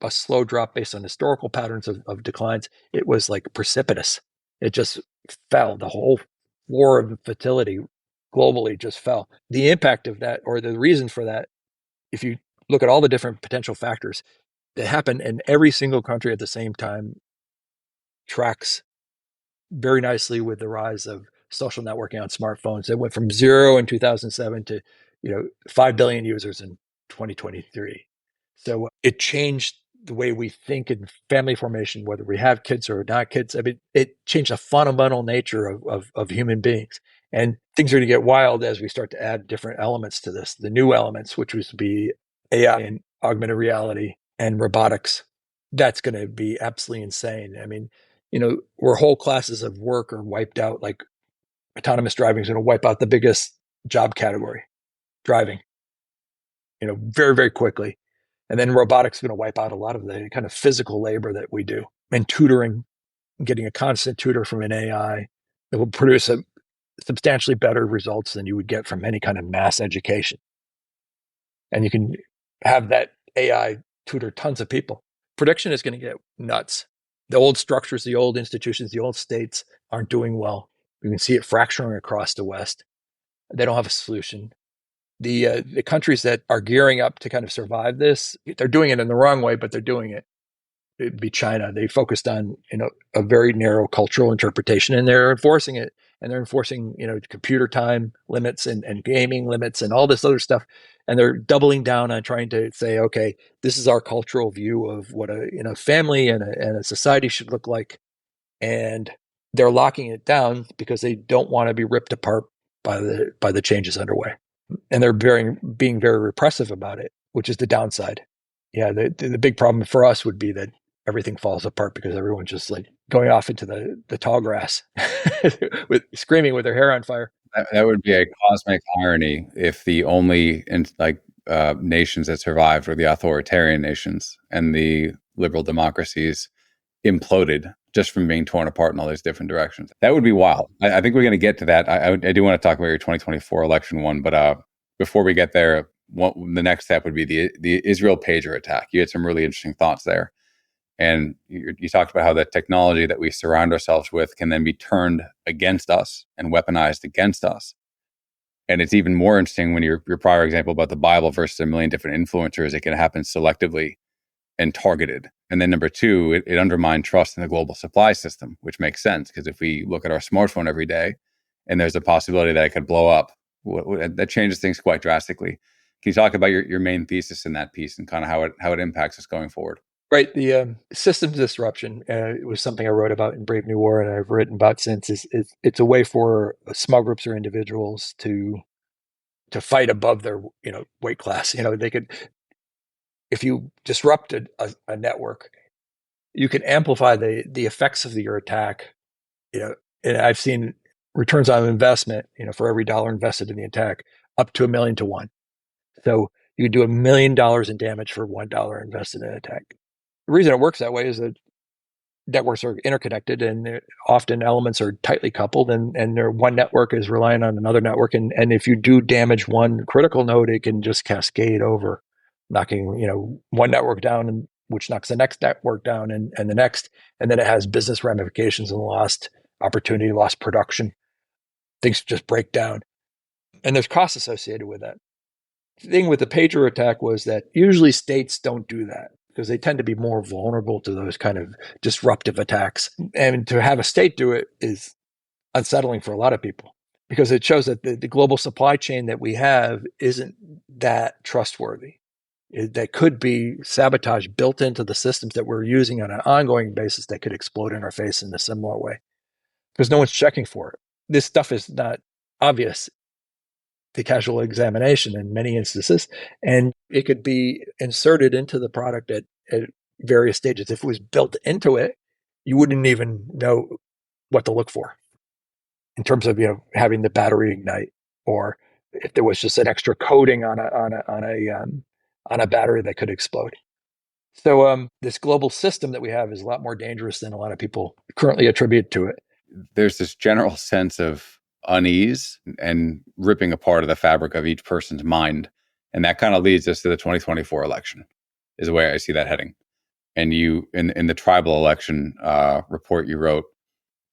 a slow drop based on historical patterns of declines. It was like precipitous. It just fell. The whole floor of fertility globally just fell. The impact of that, or the reason for that, if you look at all the different potential factors that happen in every single country at the same time, tracks very nicely with the rise of social networking on smartphones. It went from 0 in 2007 to 5 billion users in 2023. So it changed the way we think in family formation, whether we have kids or not kids. I mean, it changed the fundamental nature of human beings. And things are going to get wild as we start to add different elements to this. The new elements, which would be AI and augmented reality and robotics, that's going to be absolutely insane. I mean, where whole classes of work are wiped out, like autonomous driving is going to wipe out the biggest job category, driving, very, very quickly. And then robotics is going to wipe out a lot of the kind of physical labor that we do. And tutoring, getting a constant tutor from an AI that will produce substantially better results than you would get from any kind of mass education. And you can have that AI tutor tons of people. Prediction is going to get nuts. The old structures, the old institutions, the old states aren't doing well. You can see it fracturing across the West. They don't have a solution. The countries that are gearing up to kind of survive this, they're doing it in the wrong way, but they're doing it. It'd be China. They focused on a very narrow cultural interpretation, and they're enforcing it. And they're enforcing computer time limits and gaming limits and all this other stuff. And they're doubling down on trying to say, okay, this is our cultural view of what a family and a society should look like. And they're locking it down because they don't want to be ripped apart by the changes underway. And they're being very repressive about it, which is the downside. Yeah, the big problem for us would be that everything falls apart because everyone's just like going off into the tall grass, screaming with their hair on fire. That would be a cosmic irony if the only nations that survived were the authoritarian nations, and the liberal democracies imploded just from being torn apart in all these different directions. That would be wild. I think we're going to get to that. I do want to talk about your 2024 election one, but before we get there, the next step would be the Israel pager attack. You had some really interesting thoughts there. And you talked about how the technology that we surround ourselves with can then be turned against us and weaponized against us. And it's even more interesting when your prior example about the Bible versus a million different influencers, it can happen selectively and targeted. And then number two, it undermined trust in the global supply system, which makes sense because if we look at our smartphone every day and there's a possibility that it could blow up, that changes things quite drastically. Can you talk about your main thesis in that piece and kind of how it impacts us going forward? Right. The systems disruption was something I wrote about in Brave New War, and I've written about since. It's a way for small groups or individuals to to fight above their weight class. They could, if you disrupted a network, you can amplify the effects of your attack. And I've seen returns on investment, for every dollar invested in the attack, up to 1,000,000 to 1. So you do $1 million in damage for $1 invested in an attack. The reason it works that way is that networks are interconnected, and often elements are tightly coupled, and one network is relying on another network. And if you do damage one critical node, it can just cascade over, knocking one network down, and which knocks the next network down, and the next, and then it has business ramifications and lost opportunity, lost production. Things just break down, and there's costs associated with that. The thing with the pager attack was that usually states don't do that, because they tend to be more vulnerable to those kind of disruptive attacks. And to have a state do it is unsettling for a lot of people, because it shows that the global supply chain that we have isn't that trustworthy. That could be sabotage built into the systems that we're using on an ongoing basis that could explode in our face in a similar way, because no one's checking for it. This stuff is not obvious to casual examination in many instances, and it could be inserted into the product at various stages. If it was built into it, you wouldn't even know what to look for in terms of having the battery ignite, or if there was just an extra coating on a battery that could explode. So this global system that we have is a lot more dangerous than a lot of people currently attribute to it. There's this general sense of unease and ripping apart of the fabric of each person's mind. And that kind of leads us to the 2024 election, is the way I see that heading. And you, in the tribal election report you wrote,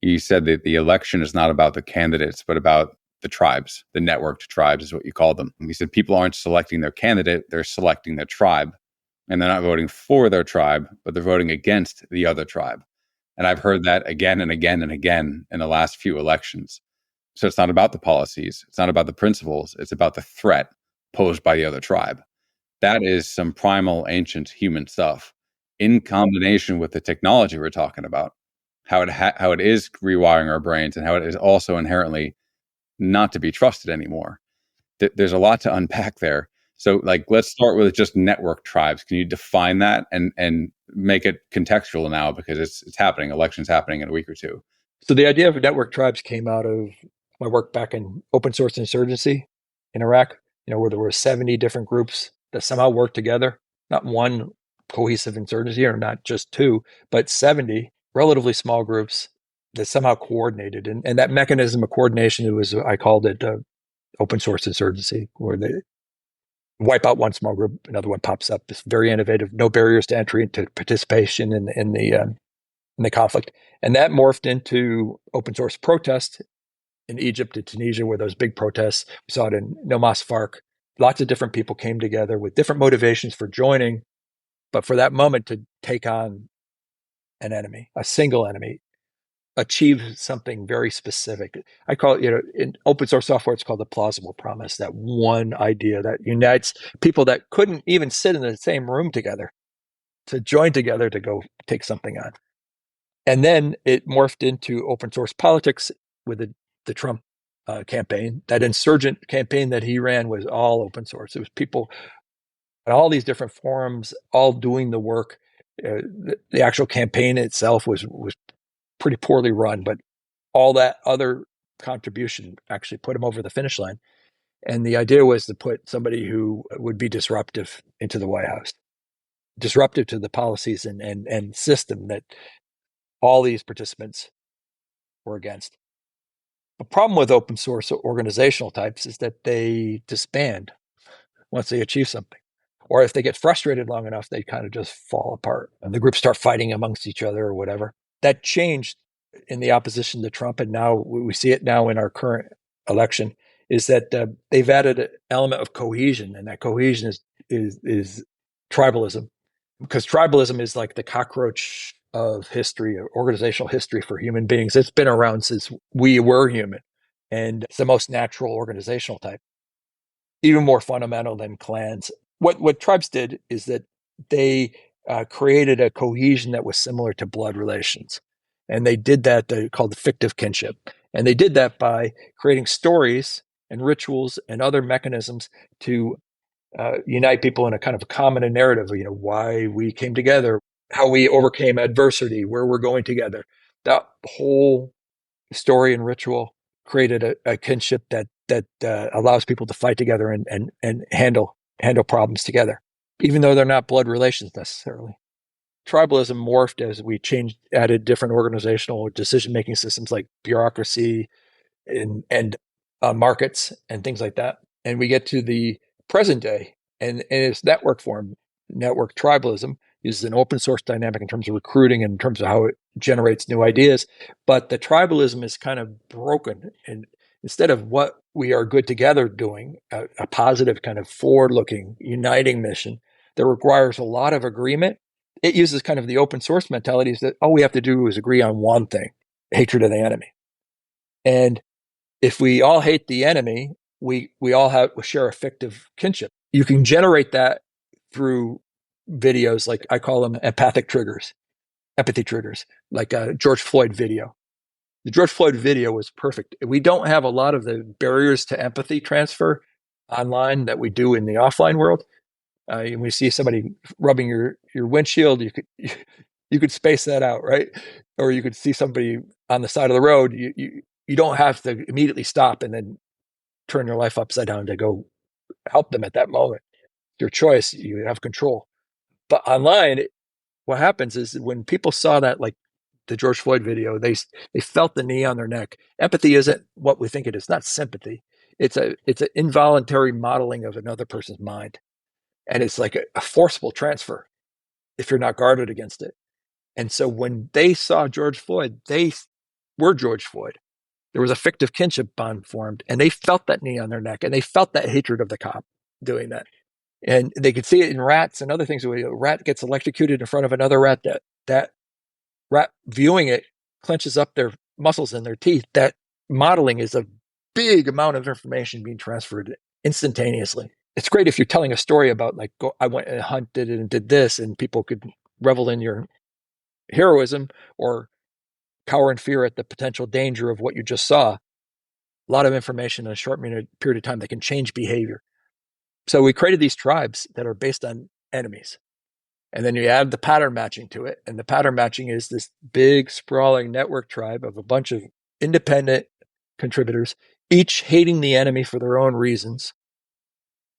you said that the election is not about the candidates, but about the tribes. The networked tribes is what you called them. And you said people aren't selecting their candidate, they're selecting their tribe. And they're not voting for their tribe, but they're voting against the other tribe. And I've heard that again and again and again in the last few elections. So it's not about the policies. It's not about the principles. It's about the threat posed by the other tribe. That is some primal, ancient human stuff in combination with the technology we're talking about, how it is rewiring our brains, and how it is also inherently not to be trusted anymore. There's a lot to unpack there. So let's start with just network tribes. Can you define that and make it contextual now, because it's happening. Election's happening in a week or two. So the idea of network tribes came out of my work back in open source insurgency in Iraq, where there were 70 different groups that somehow worked together, not one cohesive insurgency, or not just two, but 70 relatively small groups that somehow coordinated. And that mechanism of coordination, I called it open source insurgency, where they wipe out one small group, another one pops up. It's very innovative, no barriers to entry into participation in the conflict. And that morphed into open source protest in Egypt and Tunisia, where those big protests. We saw it in Nomas Farc. Lots of different people came together with different motivations for joining, but for that moment to take on an enemy, a single enemy, achieve something very specific. I call it, in open source software, it's called the plausible promise, that one idea that unites people that couldn't even sit in the same room together to join together to go take something on. And then it morphed into open source politics with the Trump campaign. That insurgent campaign that he ran was all open source. It was people at all these different forums, all doing the work. The actual campaign itself was pretty poorly run, but all that other contribution actually put him over the finish line. And the idea was to put somebody who would be disruptive into the White House, disruptive to the policies and system that all these participants were against. The problem with open source organizational types is that they disband once they achieve something. Or if they get frustrated long enough, they kind of just fall apart and the groups start fighting amongst each other or whatever. That changed in the opposition to Trump, and now we see it now in our current election, is that they've added an element of cohesion, and that cohesion is tribalism, because tribalism is like the cockroach of history, organizational history for human beings. It's been around since we were human, and it's the most natural organizational type, even more fundamental than clans. What tribes did is that they created a cohesion that was similar to blood relations. And they did that, called the fictive kinship. And they did that by creating stories and rituals and other mechanisms to unite people in a kind of a common narrative of, why we came together, how we overcame adversity, where we're going together. That whole story and ritual created a kinship that allows people to fight together and handle problems together, even though they're not blood relations necessarily. Tribalism morphed as we added different organizational decision-making systems like bureaucracy and markets and things like that. And we get to the present day, and its network form. Network tribalism uses an open source dynamic in terms of recruiting and in terms of how it generates new ideas. But the tribalism is kind of broken. And instead of what we are good together doing, a positive kind of forward-looking, uniting mission that requires a lot of agreement, it uses kind of the open source mentalities that all we have to do is agree on one thing: hatred of the enemy. And if we all hate the enemy, we all share a fictive kinship. You can generate that through videos, like I call them empathy triggers, like a George Floyd video. The George Floyd video was perfect. We don't have a lot of the barriers to empathy transfer online that we do in the offline world. We see somebody rubbing your windshield, you could space that out, right? Or you could see somebody on the side of the road. You don't have to immediately stop and then turn your life upside down to go help them at that moment. Your choice, you have control. But online, what happens is when people saw that, like the George Floyd video, they felt the knee on their neck. Empathy isn't what we think it is. It's not sympathy. It's an involuntary modeling of another person's mind. And it's like a forcible transfer if you're not guarded against it. And so when they saw George Floyd, they were George Floyd. There was a fictive kinship bond formed, and they felt that knee on their neck, and they felt that hatred of the cop doing that. And they could see it in rats and other things. A rat gets electrocuted in front of another rat. That rat viewing it clenches up their muscles in their teeth. That modeling is a big amount of information being transferred instantaneously. It's great if you're telling a story about, like, I went and hunted and did this, and people could revel in your heroism or cower in fear at the potential danger of what you just saw. A lot of information in a short period of time that can change behavior. So we created these tribes that are based on enemies. And then you add the pattern matching to it. And the pattern matching is this big, sprawling network tribe of a bunch of independent contributors, each hating the enemy for their own reasons,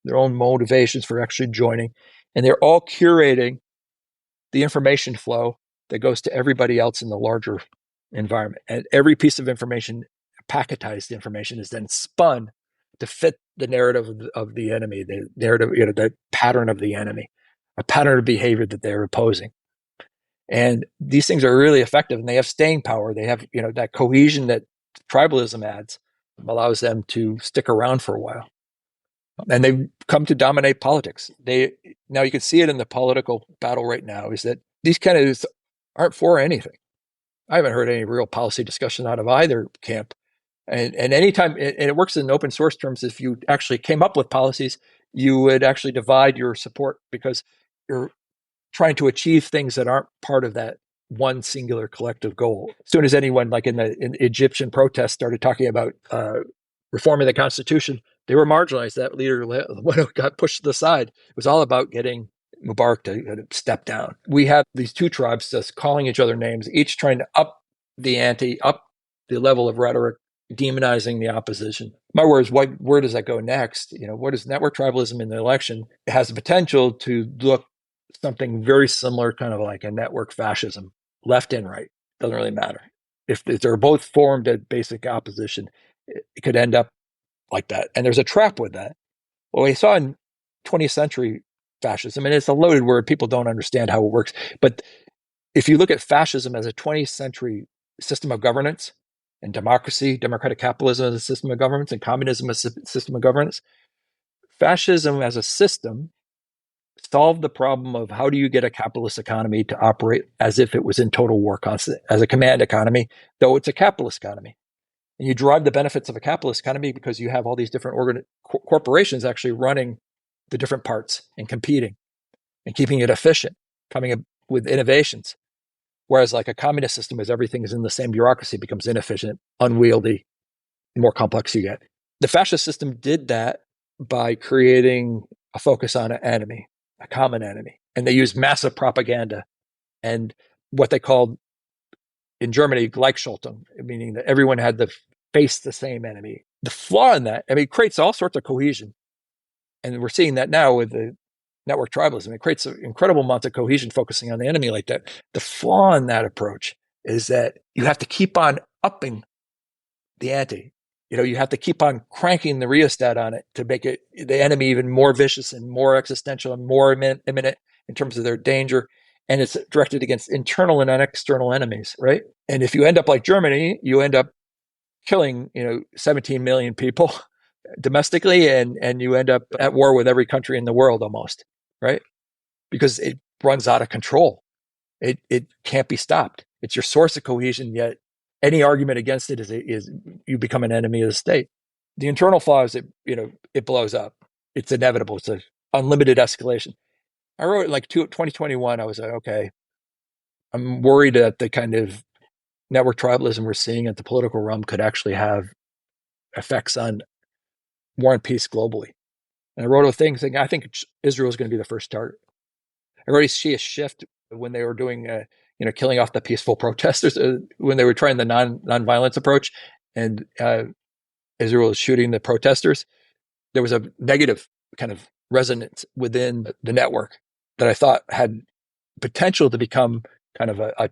their own motivations for actually joining. And they're all curating the information flow that goes to everybody else in the larger environment. And every piece of information, packetized information, is then spun to fit the narrative of the enemy, the narrative, the pattern of the enemy, a pattern of behavior that they're opposing. And these things are really effective, and they have staying power. They have, that cohesion that tribalism adds allows them to stick around for a while. And they've come to dominate politics. Now you can see it in the political battle right now, is that these candidates aren't for anything. I haven't heard any real policy discussion out of either camp. And anytime, and it works in open source terms, if you actually came up with policies, you would actually divide your support because you're trying to achieve things that aren't part of that one singular collective goal. As soon as anyone, like in Egyptian protests, started talking about reforming the Constitution, they were marginalized. That leader, when it got pushed to the side, it was all about getting Mubarak to step down. We have these two tribes just calling each other names, each trying to up the ante, up the level of rhetoric, demonizing the opposition. My words, where does that go next? What is network tribalism in the election? It has the potential to look something very similar, kind of like a network fascism, left and right. Doesn't really matter. If they're both formed at basic opposition, it could end up like that. And there's a trap with that. Well, we saw in 20th century fascism, and it's a loaded word, people don't understand how it works. But if you look at fascism as a 20th century system of governance, and democracy, democratic capitalism as a system of governance, and communism as a system of governance, fascism as a system solved the problem of how do you get a capitalist economy to operate as if it was in total war constant, as a command economy, though it's a capitalist economy. And you derive the benefits of a capitalist economy because you have all these different corporations actually running the different parts and competing and keeping it efficient, coming up with innovations. Whereas like a communist system, as everything is in the same bureaucracy, becomes inefficient, unwieldy, the more complex you get. The fascist system did that by creating a focus on an enemy, a common enemy. And they used massive propaganda and what they called in Germany, Gleichschaltung, meaning that everyone had to face the same enemy. The flaw in that, it creates all sorts of cohesion. And we're seeing that now with the network tribalism. It creates an incredible amount of cohesion focusing on the enemy like that. The flaw in that approach is that you have to keep on upping the ante. You have to keep on cranking the rheostat on it to make it the enemy even more vicious and more existential and more imminent in terms of their danger. And it's directed against internal and external enemies, right? And if you end up like Germany, you end up killing, 17 million people domestically, and you end up at war with every country in the world almost, right? Because it runs out of control. It can't be stopped. It's your source of cohesion, yet any argument against it is you become an enemy of the state. The internal flaw is it blows up. It's inevitable. It's an unlimited escalation. I wrote like 2021. I was like, okay, I'm worried that the kind of network tribalism we're seeing at the political realm could actually have effects on war and peace globally. And I wrote a thing saying I think Israel is going to be the first target. I already see a shift when they were doing, killing off the peaceful protesters when they were trying the non-violence approach, and Israel was shooting the protesters. There was a negative kind of resonance within the network that I thought had potential to become kind of a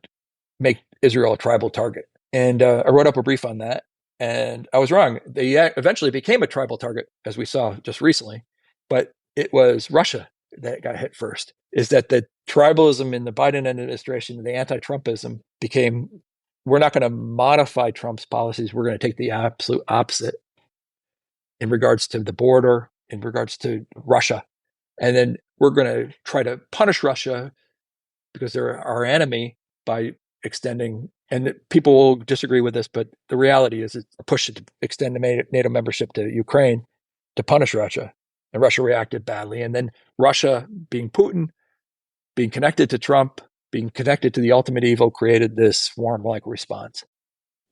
make Israel a tribal target. And I wrote up a brief on that, and I was wrong. They eventually became a tribal target, as we saw just recently, but it was Russia that got hit first. Is that the tribalism in the Biden administration, the anti-Trumpism became, we're not going to modify Trump's policies. We're going to take the absolute opposite in regards to the border, in regards to Russia. And then we're going to try to punish Russia because they're our enemy by extending, and people will disagree with this, but the reality is it's a push to extend the NATO membership to Ukraine to punish Russia. And Russia reacted badly. And then Russia, being Putin, being connected to Trump, being connected to the ultimate evil, created this swarm-like response,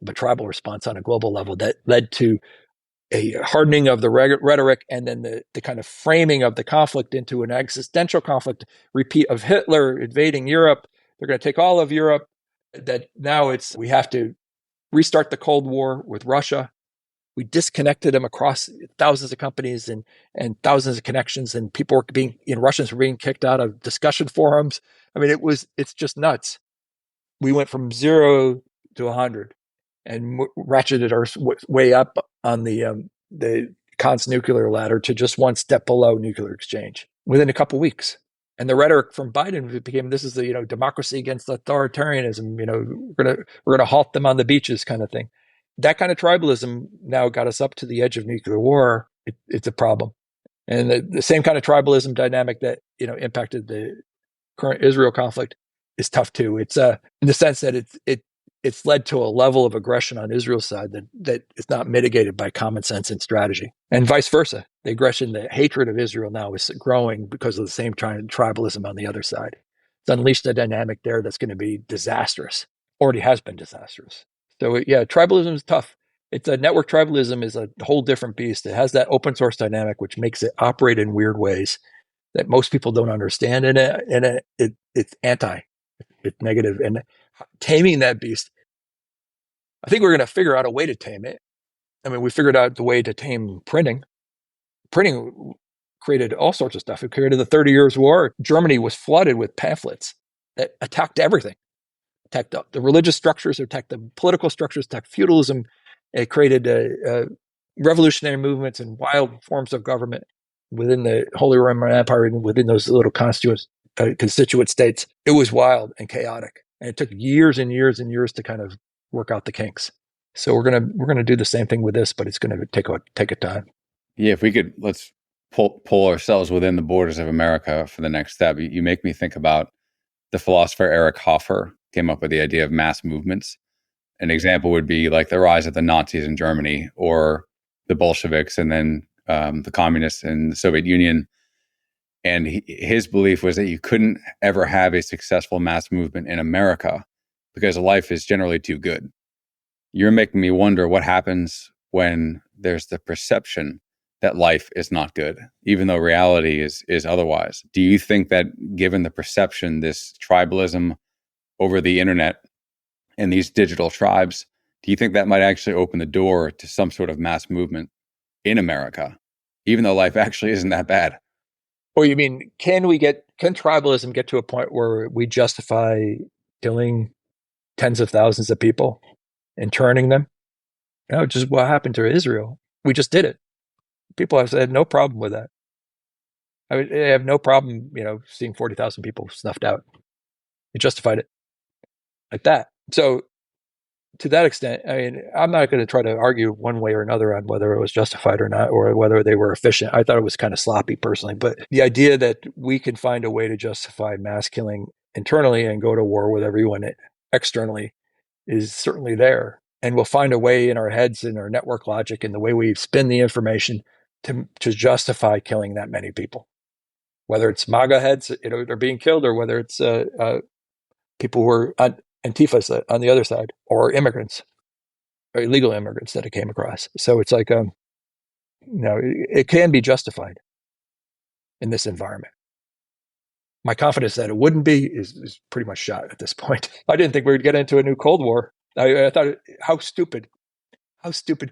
the tribal response on a global level that led to a hardening of the rhetoric and then the kind of framing of the conflict into an existential conflict, repeat of Hitler invading Europe. They're going to take all of Europe. That now we have to restart the Cold War with Russia. We disconnected them across thousands of companies and thousands of connections, and people were Russians were being kicked out of discussion forums. It's just nuts. We went from 0 to 100 and ratcheted our way up on the Kant's nuclear ladder to just one step below nuclear exchange within a couple of weeks. And the rhetoric from Biden became, this is the democracy against authoritarianism. We're gonna halt them on the beaches, kind of thing. That kind of tribalism now got us up to the edge of nuclear war. It's a problem, and the same kind of tribalism dynamic that impacted the current Israel conflict is tough too. It's in the sense that it's led to a level of aggression on Israel's side that is not mitigated by common sense and strategy, and vice versa. The aggression, the hatred of Israel now is growing because of the same tribalism on the other side. It's unleashed a dynamic there that's going to be disastrous. Already has been disastrous. So yeah, tribalism is tough. It's a network tribalism is a whole different beast. It has that open source dynamic, which makes it operate in weird ways that most people don't understand. And it's it's negative. And taming that beast, I think we're going to figure out a way to tame it. We figured out the way to tame printing. Printing created all sorts of stuff. It created the 30 Years' War. Germany was flooded with pamphlets that attacked everything. Attacked the religious structures, attacked the political structures, attacked feudalism. It created revolutionary movements and wild forms of government within the Holy Roman Empire and within those little constituent states. It was wild and chaotic, and it took years and years and years to kind of work out the kinks. So we're gonna do the same thing with this, but it's gonna take a time. Yeah, if we could, let's pull ourselves within the borders of America for the next step. You make me think about the philosopher Eric Hoffer came up with the idea of mass movements. An example would be like the rise of the Nazis in Germany or the Bolsheviks and then the communists in the Soviet Union. And his belief was that you couldn't ever have a successful mass movement in America because life is generally too good. You're making me wonder what happens when there's the perception that life is not good, even though reality is otherwise. Do you think that given the perception, this tribalism over the internet and these digital tribes, do you think that might actually open the door to some sort of mass movement in America, even though life actually isn't that bad? Or you mean, can tribalism get to a point where we justify killing tens of thousands of people, interning them? Just what happened to Israel. We just did it. People have said no problem with that. I mean, they have no problem, seeing 40,000 people snuffed out. They justified it like that. So to that extent, I mean, I'm not going to try to argue one way or another on whether it was justified or not, or whether they were efficient. I thought it was kind of sloppy personally, but the idea that we can find a way to justify mass killing internally and go to war with everyone externally is certainly there. And we'll find a way in our heads, in our network logic, and the way we spin the information to justify killing that many people. Whether it's MAGA heads, they're being killed, or whether it's people who are Antifa on the other side, or immigrants, or illegal immigrants that it came across. So it's like, it can be justified in this environment. My confidence that it wouldn't be is pretty much shot at this point. I didn't think we would get into a new Cold War. I thought, how stupid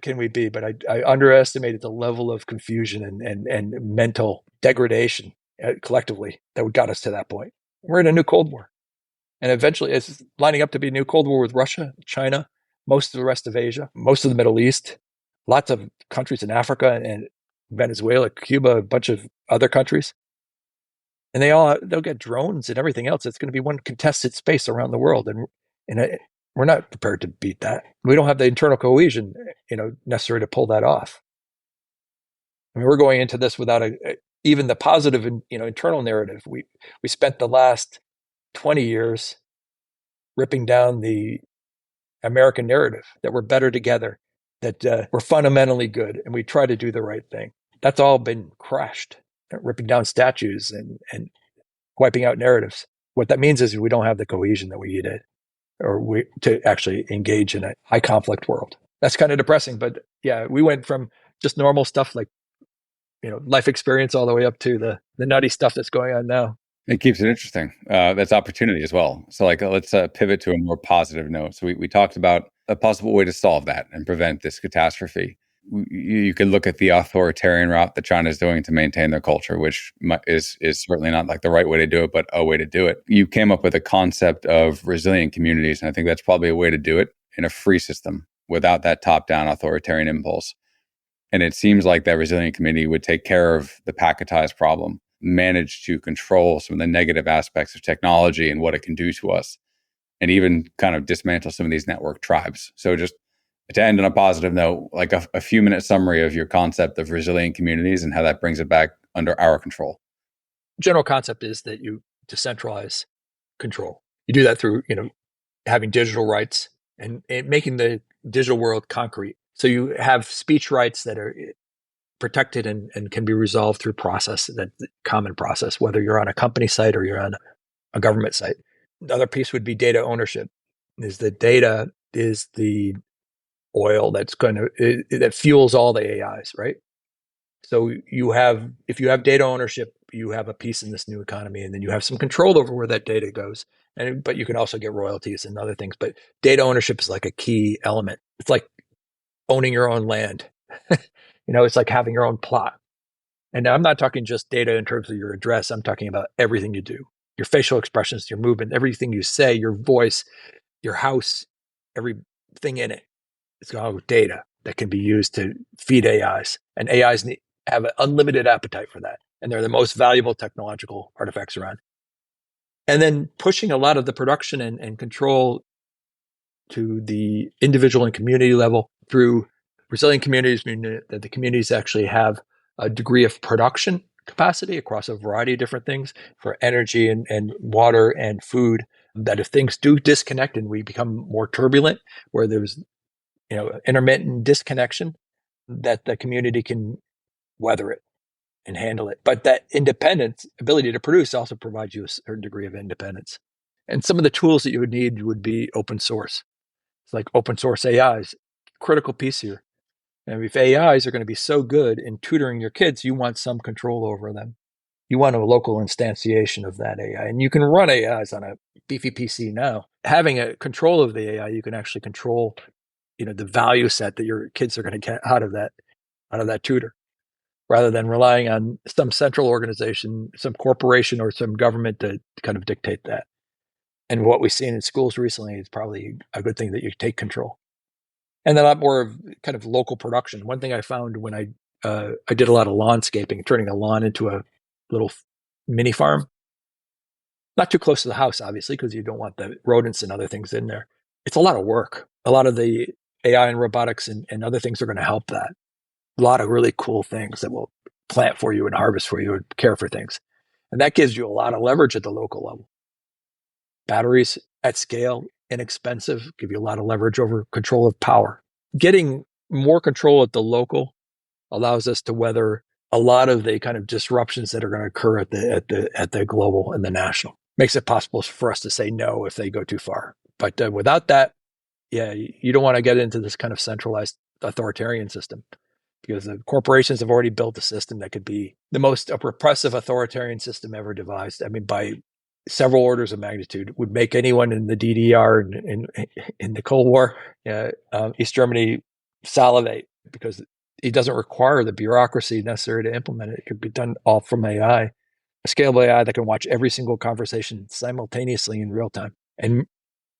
can we be? But I underestimated the level of confusion and mental degradation collectively that got us to that point. We're in a new Cold War. And eventually it's lining up to be a new Cold War with Russia, China, most of the rest of Asia, most of the Middle East, lots of countries in Africa and Venezuela, Cuba, a bunch of other countries. And they'll get drones and everything else. It's going to be one contested space around the world. And we're not prepared to beat that. We don't have the internal cohesion, necessary to pull that off. I mean, we're going into this without even the positive, internal narrative. We spent the last 20 years ripping down the American narrative that we're better together, that we're fundamentally good, and we try to do the right thing. That's all been crashed, ripping down statues and wiping out narratives. What that means is we don't have the cohesion that we needed, to actually engage in a high conflict world. That's kind of depressing, but yeah, we went from just normal stuff like, life experience all the way up to the nutty stuff that's going on now. It keeps it interesting. That's opportunity as well. So let's pivot to a more positive note. So we talked about a possible way to solve that and prevent this catastrophe. You could look at the authoritarian route that China is doing to maintain their culture, which is certainly not like the right way to do it, but a way to do it. You came up with a concept of resilient communities, and I think that's probably a way to do it in a free system without that top-down authoritarian impulse. And it seems like that resilient community would take care of the packetized problem, manage to control some of the negative aspects of technology and what it can do to us, and even kind of dismantle some of these network tribes. So just to end on a positive note, like a few minute summary of your concept of resilient communities and how that brings it back under our control. General concept is that you decentralize control. You do that through, having digital rights and making the digital world concrete. So you have speech rights that are protected and can be resolved through that common process, whether you're on a company site or you're on a government site. The other piece would be data ownership. Is that data is the oil that fuels all the AIs, right? So if you have data ownership, you have a piece in this new economy, and then you have some control over where that data goes. But you can also get royalties and other things. But data ownership is like a key element. It's like owning your own land. It's like having your own plot. And I'm not talking just data in terms of your address. I'm talking about everything you do, your facial expressions, your movement, everything you say, your voice, your house, everything in it. It's all data that can be used to feed AIs. And AIs have an unlimited appetite for that. And they're the most valuable technological artifacts around. And then pushing a lot of the production and control to the individual and community level through resilient communities, meaning that the communities actually have a degree of production capacity across a variety of different things for energy and water and food, that if things do disconnect and we become more turbulent, where there's intermittent disconnection, that the community can weather it and handle it. But that independence, ability to produce, also provides you a certain degree of independence. And some of the tools that you would need would be open source. It's like open source AIs, critical piece here. And if AIs are going to be so good in tutoring your kids, you want some control over them. You want a local instantiation of that AI. And you can run AIs on a beefy PC now. Having a control of the AI, you can actually control, the value set that your kids are going to get out of that tutor, rather than relying on some central organization, some corporation, or some government to kind of dictate that. And what we've seen in schools recently is probably a good thing that you take control. And a lot more of kind of local production. One thing I found when I did a lot of lawnscaping, turning a lawn into a little mini farm, not too close to the house, obviously, because you don't want the rodents and other things in there. It's a lot of work. A lot of the AI and robotics and other things are going to help that. A lot of really cool things that will plant for you and harvest for you and care for things. And that gives you a lot of leverage at the local level. Batteries at scale, inexpensive, give you a lot of leverage over control of power. Getting more control at the local allows us to weather a lot of the kind of disruptions that are going to occur at the global and the national. Makes it possible for us to say no if they go too far. But without that, you don't want to get into this kind of centralized authoritarian system, because the corporations have already built a system that could be the most repressive authoritarian system ever devised. I mean, by several orders of magnitude, would make anyone in the DDR and in the Cold War, East Germany, salivate, because it doesn't require the bureaucracy necessary to implement it. It could be done all from AI, a scalable AI that can watch every single conversation simultaneously in real time and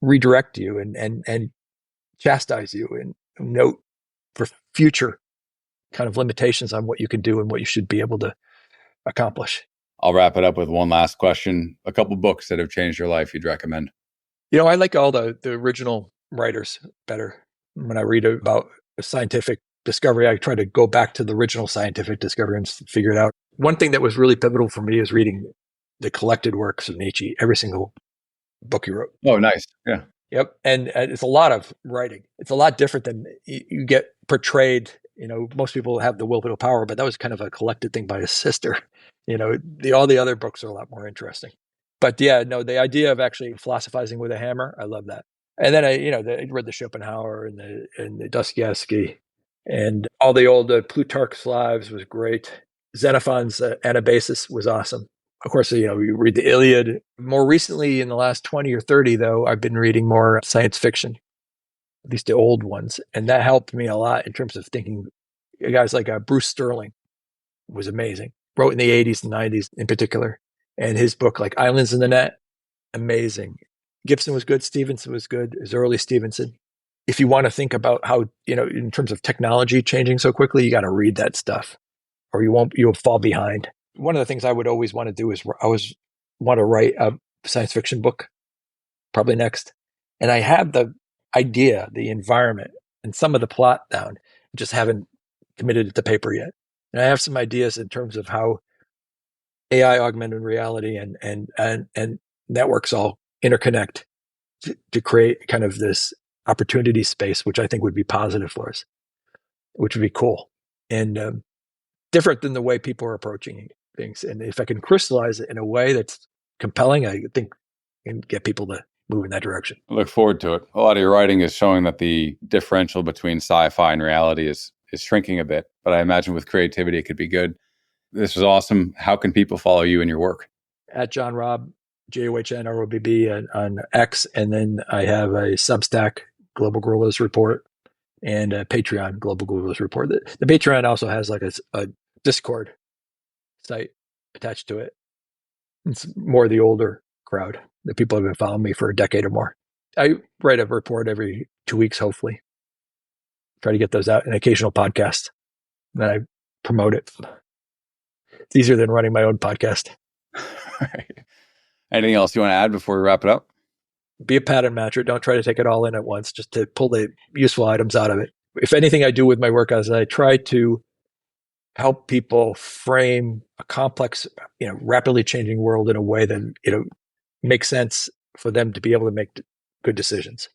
redirect you and chastise you and note for future kind of limitations on what you can do and what you should be able to accomplish. I'll wrap it up with one last question. A couple books that have changed your life you'd recommend? I like all the original writers better. When I read about a scientific discovery, I try to go back to the original scientific discovery and figure it out. One thing that was really pivotal for me is reading the collected works of Nietzsche, every single book he wrote. Oh, nice. Yeah. Yep. And it's a lot of writing. It's a lot different than you get portrayed. Most people have the will to power, but that was kind of a collected thing by his sister. All the other books are a lot more interesting. But the idea of actually philosophizing with a hammer, I love that. And then I read the Schopenhauer and the Dostoevsky, and all the old Plutarch's Lives was great. Xenophon's Anabasis was awesome. Of course, you read the Iliad. More recently, in the last 20 or 30, though, I've been reading more science fiction, at least the old ones. And that helped me a lot in terms of thinking. Guys like Bruce Sterling was amazing. Wrote in the 80s and 90s in particular. And his book, like Islands in the Net, amazing. Gibson was good. Stevenson was good. It was early Stevenson. If you want to think about how, in terms of technology changing so quickly, you got to read that stuff or you'll fall behind. One of the things I would always want to do is I always want to write a science fiction book, probably next. And I have the idea, the environment, and some of the plot down. Just haven't committed it to paper yet. And I have some ideas in terms of how AI, augmented reality, and networks all interconnect to create kind of this opportunity space, which I think would be positive for us, which would be cool and different than the way people are approaching things. And if I can crystallize it in a way that's compelling, I think can get people to move in that direction. I look forward to it. A lot of your writing is showing that the differential between sci-fi and reality is shrinking a bit, but I imagine with creativity, it could be good. This was awesome. How can people follow you in your work? At John Robb, JOHNROBB on X. And then I have a Substack, Global Guerrillas Report, and a Patreon, Global Guerrillas Report. The Patreon also has like a Discord site attached to it. It's more the older crowd. The people have been following me for a decade or more. I write a report every 2 weeks, hopefully. Try to get those out, an occasional podcast. Then I promote it. It's easier than running my own podcast. Anything else you want to add before we wrap it up? Be a pattern matcher. Don't try to take it all in at once, just to pull the useful items out of it. If anything I do with my work is I try to help people frame a complex, rapidly changing world in a way that, makes sense for them to be able to make good decisions.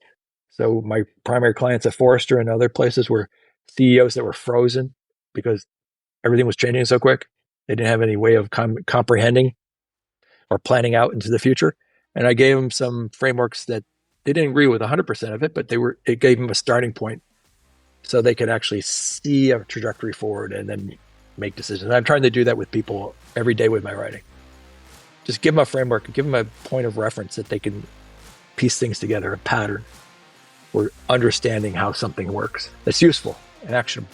So my primary clients at Forrester and other places were CEOs that were frozen because everything was changing so quick. They didn't have any way of comprehending or planning out into the future. And I gave them some frameworks that they didn't agree with 100% of it, but it gave them a starting point so they can actually see a trajectory forward and then make decisions. And I'm trying to do that with people every day with my writing. Just give them a framework, give them a point of reference that they can piece things together, a pattern, or understanding how something works. That's useful and actionable.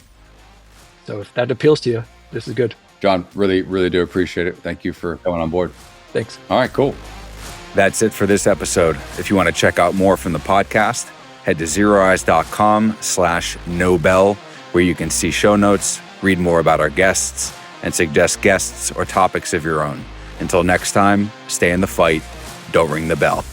So if that appeals to you, this is good. John, really, really do appreciate it. Thank you for coming on board. Thanks. All right, cool. That's it for this episode. If you want to check out more from the podcast, head to zeroeyes.com/Nobel, where you can see show notes, read more about our guests, and suggest guests or topics of your own. Until next time, stay in the fight. Don't ring the bell.